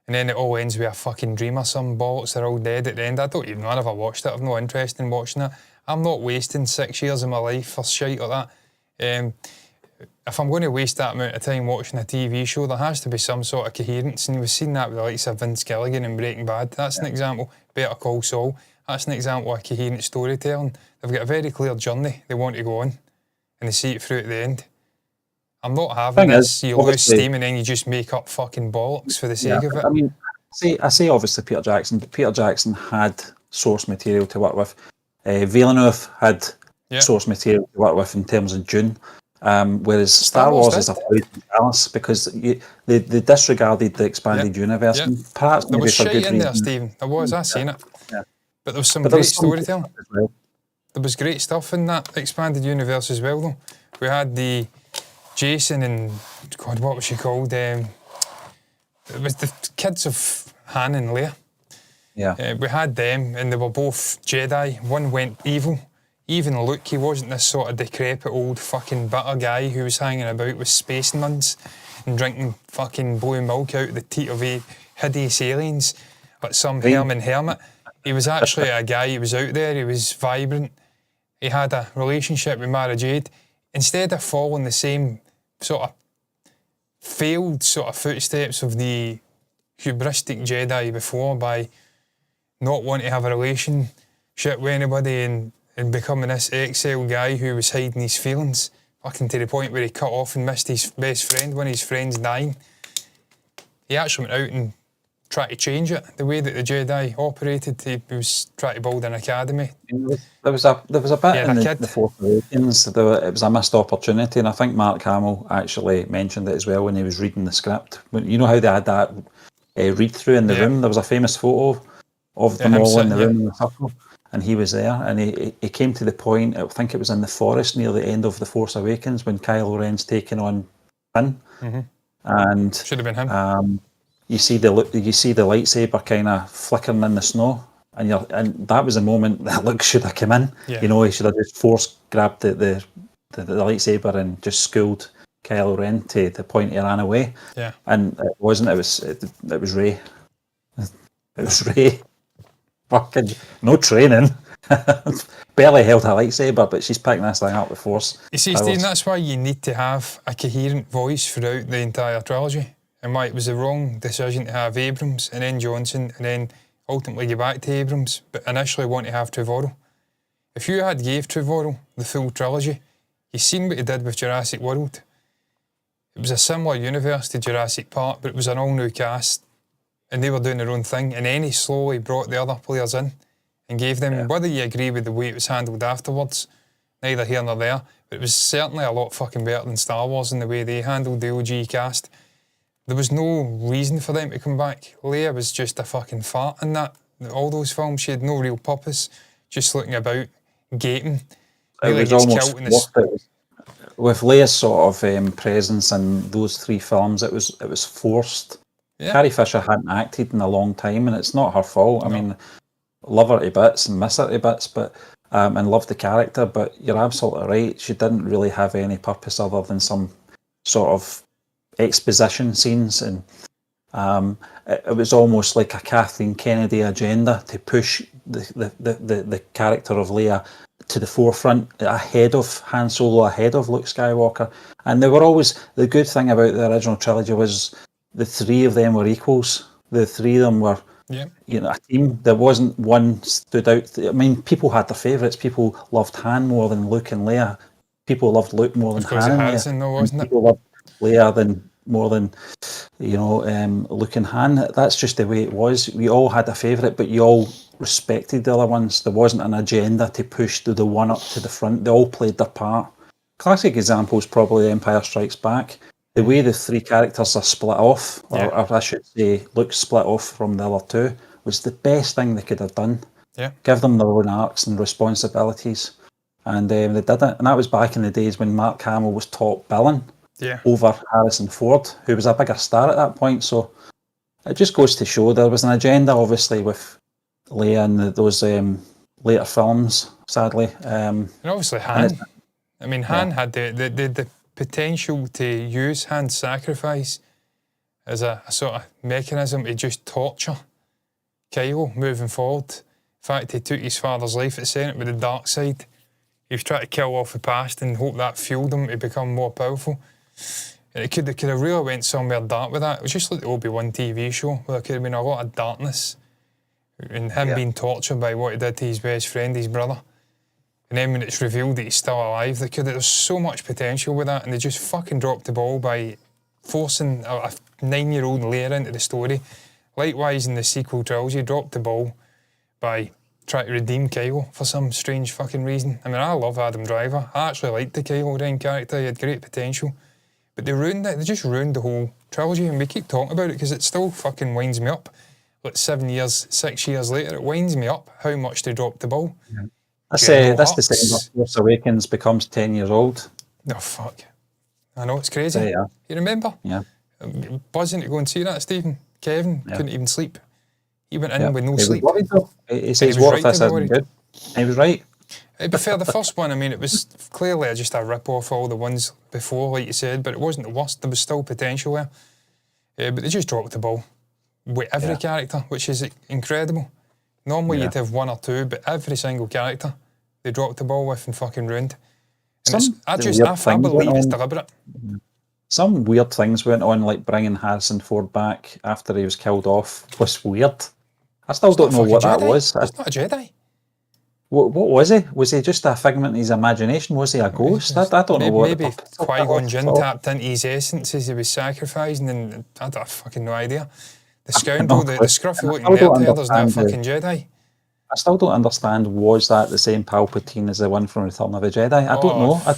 And then it all ends with a fucking dream or some bollocks. They're all dead at the end. I don't even know. I never watched it. I've no interest in watching it. I'm not wasting 6 years of my life for shite like that. If I'm going to waste that amount of time watching a TV show, there has to be some sort of coherence. And we've seen that with the likes of Vince Gilligan and Breaking Bad. That's an example. Better Call Saul. That's an example of coherent storytelling. They've got a very clear journey they want to go on, and they see it through at the end. I'm not having this. You lose steam and then you just make up fucking bollocks for the sake of it. I mean, I say obviously Peter Jackson, but Peter Jackson had source material to work with. Villeneuve had source material to work with in terms of Dune. Whereas Star Wars is a thousand balance because they disregarded the expanded universe. Perhaps there was for shit good in reason. there, Stephen. There was. I seen it. Yeah. But there was some great storytelling. Well. There was great stuff in that expanded universe as well, though. We had the Jason and God, what was she called? It was the kids of Han and Leia. Yeah. We had them, and they were both Jedi. One went evil. Even Luke, he wasn't this sort of decrepit old fucking bitter guy who was hanging about with space nuns and drinking fucking blue milk out the teat of hideous aliens like some Herman Hermit. He was actually a guy, he was out there, he was vibrant. He had a relationship with Mara Jade. Instead of following the same sort of failed sort of footsteps of the hubristic Jedi before by not wanting to have a relationship with anybody and becoming this Excel guy who was hiding his feelings, fucking to the point where he cut off and missed his best friend when his friend's dying. He actually went out and tried to change it. The way that the Jedi operated, he was trying to build an academy. There was a bit in the Force Awakens. It was a missed opportunity, and I think Mark Hamill actually mentioned it as well when he was reading the script. You know how they had that read-through in the room? There was a famous photo of them all in the room in the circle. And he was there, and he came to the point, I think it was in the forest near the end of The Force Awakens when Kylo Ren's taking on Finn. Mm-hmm. And should have been him. You see the lightsaber kind of flickering in the snow, and that was the moment that Luke should have come in. Yeah. You know, he should have just force grabbed the lightsaber and just schooled Kylo Ren to the point he ran away. Yeah. And it wasn't. It was Rey. It was Rey. Fucking no training. Barely held a lightsaber, but she's picking this thing up with force. You see, Steve, that's why you need to have a coherent voice throughout the entire trilogy, and why it was the wrong decision to have Abrams and then Johnson and then ultimately go back to Abrams, but initially want to have Trevorrow. If you had gave Trevorrow the full trilogy, you've seen what he did with Jurassic World. It was a similar universe to Jurassic Park, but it was an all-new cast, and they were doing their own thing, and then he slowly brought the other players in and gave them, whether you agree with the way it was handled afterwards, neither here nor there, but it was certainly a lot fucking better than Star Wars in the way they handled the OG cast. There was no reason for them to come back. Leia was just a fucking fart in that. All those films, she had no real purpose, just looking about, gaping. Really it was almost with Leia's sort of presence in those three films, it was forced. Yeah. Carrie Fisher hadn't acted in a long time, and it's not her fault. I mean, love her to bits and miss her to bits, but and love the character. But you're absolutely right. She didn't really have any purpose other than some sort of exposition scenes, and it was almost like a Kathleen Kennedy agenda to push the character of Leia to the forefront, ahead of Han Solo, ahead of Luke Skywalker. And they were always, the good thing about the original trilogy was the three of them were equals. The three of them were, a team. There wasn't one stood out. I mean, people had their favourites. People loved Han more than Luke and Leia. People loved Luke more than Han and Harrison, Leia. though, wasn't it? People loved Leia more than Luke and Han. That's just the way it was. We all had a favourite, but you all respected the other ones. There wasn't an agenda to push the one up to the front. They all played their part. Classic example is probably Empire Strikes Back. The way the three characters are split off, or I should say Luke split off from the other two, was the best thing they could have done. Yeah. Give them their own arcs and responsibilities. And they did it. And that was back in the days when Mark Hamill was top billing over Harrison Ford, who was a bigger star at that point. So it just goes to show there was an agenda, obviously, with Leia and those later films, sadly. And obviously Han. I mean, Han had the potential to use Han's sacrifice as a sort of mechanism to just torture Kylo moving forward. In fact, he took his father's life at the Senate with the dark side. He was trying to kill off the past and hope that fueled him to become more powerful. And it could have really went somewhere dark with that. It was just like the Obi-Wan TV show, where there could have been a lot of darkness and him being tortured by what he did to his best friend, his brother. And then when it's revealed that he's still alive, there's so much potential with that, and they just fucking dropped the ball by forcing a 9-year-old Leia into the story. Likewise, in the sequel trilogy, dropped the ball by trying to redeem Kylo for some strange fucking reason. I mean, I love Adam Driver. I actually liked the Kylo Ren character. He had great potential. But they ruined it. They just ruined the whole trilogy, and we keep talking about it because it still fucking winds me up. Like 6 years later, it winds me up how much they dropped the ball. Yeah. This December, Force Awakens becomes 10 years old. Oh, fuck. I know, it's crazy. Yeah. You remember? Yeah. Buzzing to go and see that, Stephen. Kevin couldn't even sleep. He went in with no sleep. Was worried, he says, what if this isn't good? He was right. To be fair, the first one, I mean, it was clearly just a rip-off of all the ones before, like you said, but it wasn't the worst. There was still potential there. But they just dropped the ball with every character, which is incredible. Normally you'd have one or two, but every single character they dropped the ball with and fucking ruined. And I believe it's deliberate. Some weird things went on, like bringing Harrison Ford back after he was killed off was weird. I still don't know what that was. He's not a Jedi. What was he? Was he just a figment of his imagination? Was he a ghost? I don't know what. Maybe Qui-Gon Jinn tapped into his essence as he was sacrificing, and I have fucking no idea. The scoundrel, the scruffy looking nerd here, there's no fucking Jedi. I still don't understand, was that the same Palpatine as the one from Return of the Jedi? I don't know. I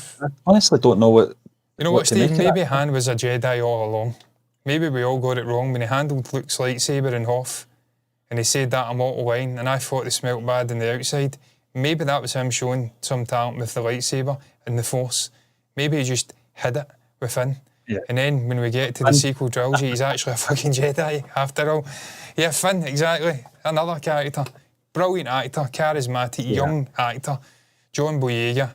honestly don't know what. You know what, Steve? Maybe Han was a Jedi all along. Maybe we all got it wrong when he handled Luke's lightsaber in Hoth and he said that a mortal line and I thought they smelt bad on the outside. Maybe that was him showing some talent with the lightsaber and the Force. Maybe he just hid it within. Yeah. And then when we get to the sequel trilogy, he's actually a fucking Jedi after all. Yeah, Finn, exactly. Another character. Brilliant actor, charismatic, young actor. John Boyega.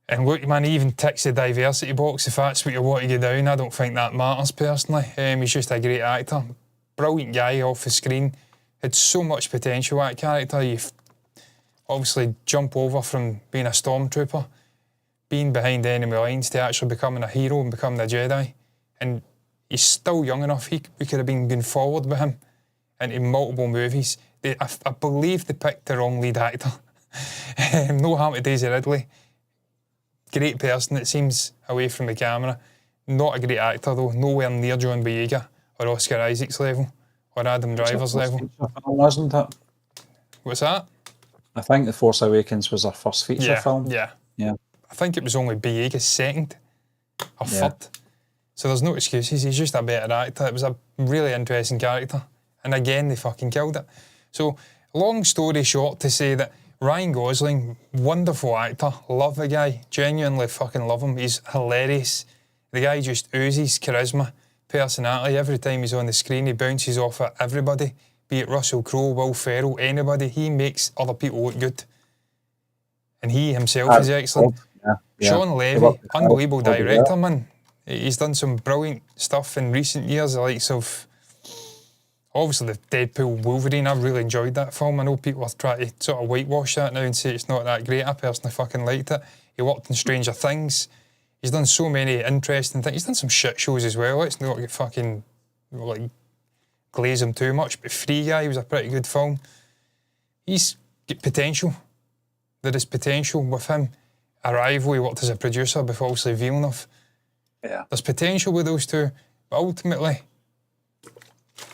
And look, man, he even ticks the diversity box if that's what you want to get down. I don't think that matters personally. He's just a great actor. Brilliant guy off the screen. Had so much potential, that character. You obviously jump over from being a stormtrooper, being behind enemy lines, to actually becoming a hero and becoming a Jedi. And he's still young enough. We could have been going forward with him into multiple movies. I believe they picked the wrong lead actor. No harm to Daisy Ridley. Great person, it seems, away from the camera. Not a great actor, though. Nowhere near John Boyega or Oscar Isaac's level or Adam Driver's level. Wasn't it? What's that? I think The Force Awakens was our first feature film. Yeah. I think it was only Boyega's second or third. So there's no excuses. He's just a better actor. It was a really interesting character. And again, they fucking killed it. So, long story short to say that Ryan Gosling, wonderful actor, love the guy, genuinely fucking love him. He's hilarious. The guy just oozes charisma, personality. Every time he's on the screen, he bounces off at everybody, be it Russell Crowe, Will Ferrell, anybody. He makes other people look good. And he himself is excellent. Yeah. Sean Levy, unbelievable director, man. He's done some brilliant stuff in recent years, the likes of, obviously, the Deadpool Wolverine. I've really enjoyed that film. I know people are trying to sort of whitewash that now and say it's not that great. I personally fucking liked it. He worked in Stranger Things. He's done so many interesting things. He's done some shit shows as well. Let's not get fucking, like, glaze him too much. But Free Guy was a pretty good film. He's got potential. There is potential with him. Arrival, he worked as a producer before obviously Villeneuve. Yeah. There's potential with those two, but ultimately,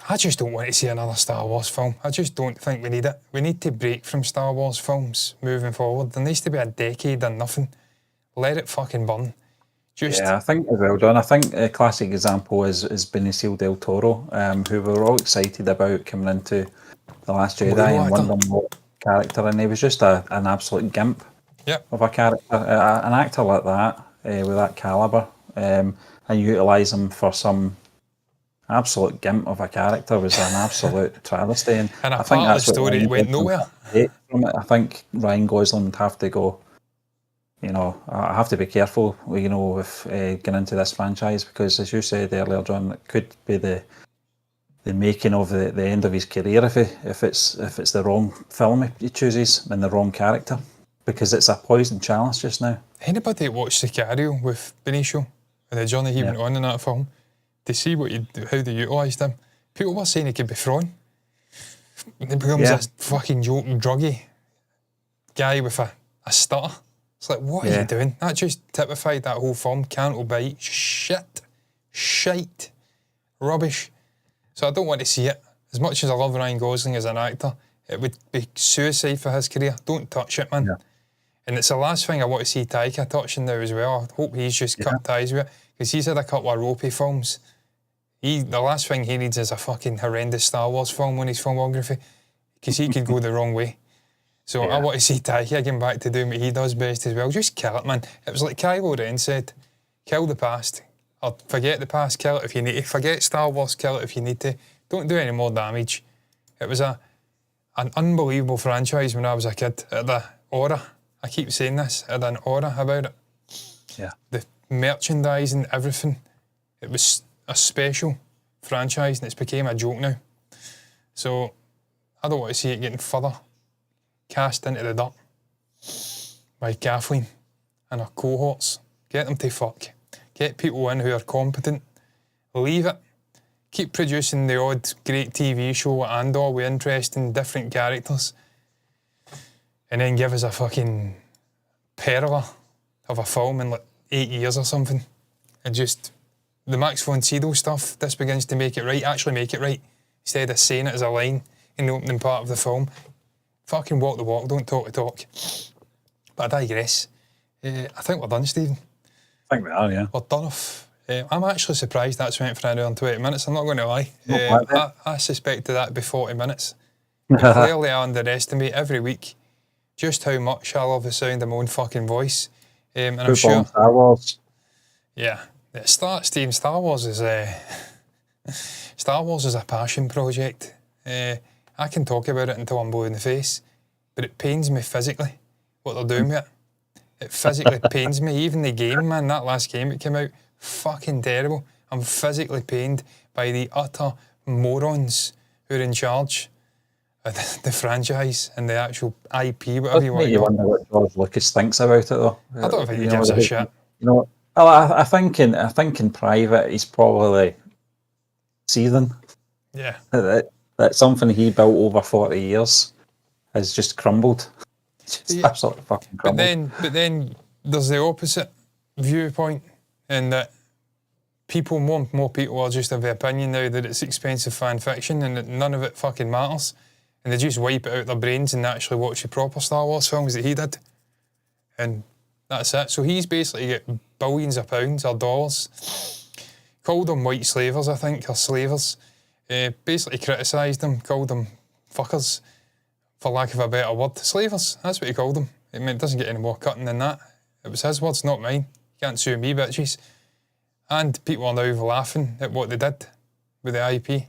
I just don't want to see another Star Wars film. I just don't think we need it. We need to break from Star Wars films moving forward. There needs to be a decade and nothing. Let it fucking burn. Yeah, I think it's well done. I think a classic example is Benicio del Toro, who we were all excited about coming into The Last Jedi and wondering what character, and he was just an absolute gimp of a character. An actor like that, with that calibre, and utilise him for some absolute gimp of a character was an absolute travesty. And I think that's the story went nowhere. From it. I think Ryan Gosling would have to go, you know, I have to be careful, you know, with getting into this franchise, because as you said earlier, John, it could be the making of the end of his career if it's the wrong film he chooses and the wrong character, because it's a poison chalice just now. Anybody that watched Sicario with Benicio and the journey he went on in that film, to see how they utilised him, people were saying he could be thrown. He becomes a fucking joking druggy guy with a stutter. It's like, what are you doing? That just typified that whole film. Can't obey. Shite. Rubbish. So I don't want to see it. As much as I love Ryan Gosling as an actor, it would be suicide for his career. Don't touch it, man. Yeah. And it's the last thing I want to see Taika touching now as well. I hope he's just cut ties with it, because he's had a couple of ropey films. The last thing he needs is a fucking horrendous Star Wars film on his filmography, because he could go the wrong way. So I want to see Taika getting back to doing what he does best as well. Just kill it, man. It was like Kylo Ren said, kill the past. Or forget the past, kill it if you need to. Forget Star Wars, kill it if you need to. Don't do any more damage. It was an unbelievable franchise when I was a kid. It had an aura. I keep saying this. It had an aura about it. Yeah. The merchandising, everything. It was a special franchise and it's became a joke now. So I don't want to see it getting further cast into the dirt by Kathleen and her cohorts. Get them to fuck. Get people in who are competent. Leave it. Keep producing the odd great TV show and all with interesting different characters. And then give us a fucking perler of a film in like 8 years or something. And just the Max von Sydow stuff, this begins to make it right. Actually make it right. Instead of saying it as a line in the opening part of the film. Fucking walk the walk, don't talk the talk. But I digress. I think we're done, Stephen. I think we are, yeah. We're done off. I'm actually surprised that's went for an hour and 20 minutes, I'm not going to lie. I suspected that would be 40 minutes. Clearly I underestimate every week just how much I love the sound of my own fucking voice. And I'm sure... Star Wars. Yeah. Stephen, Star Wars is a passion project. I can talk about it until I'm blue in the face, but it pains me physically what they're doing with it. It physically pains me. Even the game, man, that last game that came out, fucking terrible. I'm physically pained by the utter morons who are in charge of the franchise and the actual IP, whatever you want to You wonder what George Lucas thinks about it, though. I don't think he gives a shit. You know, well, I think in private he's probably seething. Yeah. That something he built over 40 years has just crumbled. It's absolutely fucking crumbled. But then there's the opposite viewpoint, in that more people are just of the opinion now that it's expensive fan fiction and that none of it fucking matters, and they just wipe it out their brains and actually watch the proper Star Wars films that he did, and that's it. So he's basically got billions of pounds or dollars, called them white slavers, I think, or slavers. Basically criticised them, called them fuckers, for lack of a better word. Slavers, that's what he called them. I mean, it doesn't get any more cutting than that. It was his words, not mine. You can't sue me, bitches. And people are now laughing at what they did with the IP,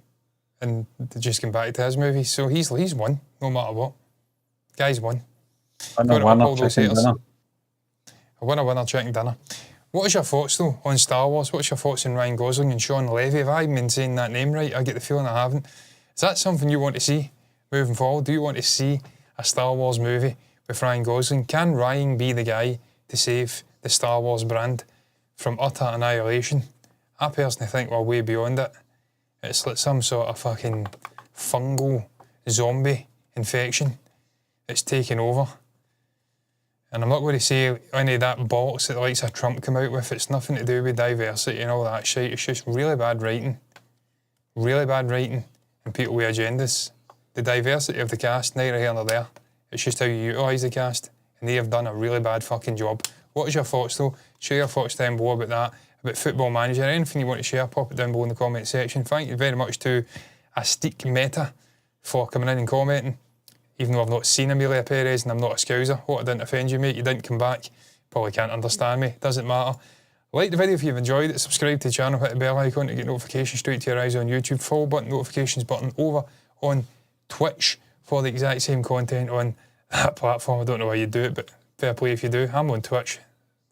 and they're just going back to his movies. So he's won, no matter what. Guy's won. A winner, chicken dinner. A winner, chicken dinner. What is your thoughts, though, on Star Wars? What's your thoughts on Ryan Gosling and Sean Levy? If I've been saying that name right, I get the feeling I haven't. Is that something you want to see moving forward? Do you want to see a Star Wars movie with Ryan Gosling? Can Ryan be the guy to save the Star Wars brand from utter annihilation? I personally think we're way beyond it. It's like some sort of fucking fungal zombie infection that's taken over. And I'm not going to say any of that bollocks that the likes of Trump come out with. It's nothing to do with diversity and all that shit. It's just really bad writing. Really bad writing and people with agendas. The diversity of the cast, neither here nor there. It's just how you utilise the cast. And they have done a really bad fucking job. What is your thoughts, though? Share your thoughts down below about that, about Football Manager. Anything you want to share, pop it down below in the comment section. Thank you very much to Astique Meta for coming in and commenting. Even though I've not seen Amelia Perez and I'm not a Scouser. Hope I didn't offend you, mate. You didn't come back. Probably can't understand me. Doesn't matter. Like the video if you've enjoyed it. Subscribe to the channel. Hit the bell icon to get notifications straight to your eyes on YouTube. Follow button, notifications button over on Twitch for the exact same content on that platform. I don't know why you do it, but fair play if you do. I'm on Twitch.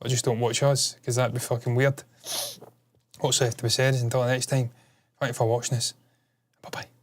I just don't watch us because that'd be fucking weird. What's left to be said is until the next time, thank you for watching us. Bye-bye.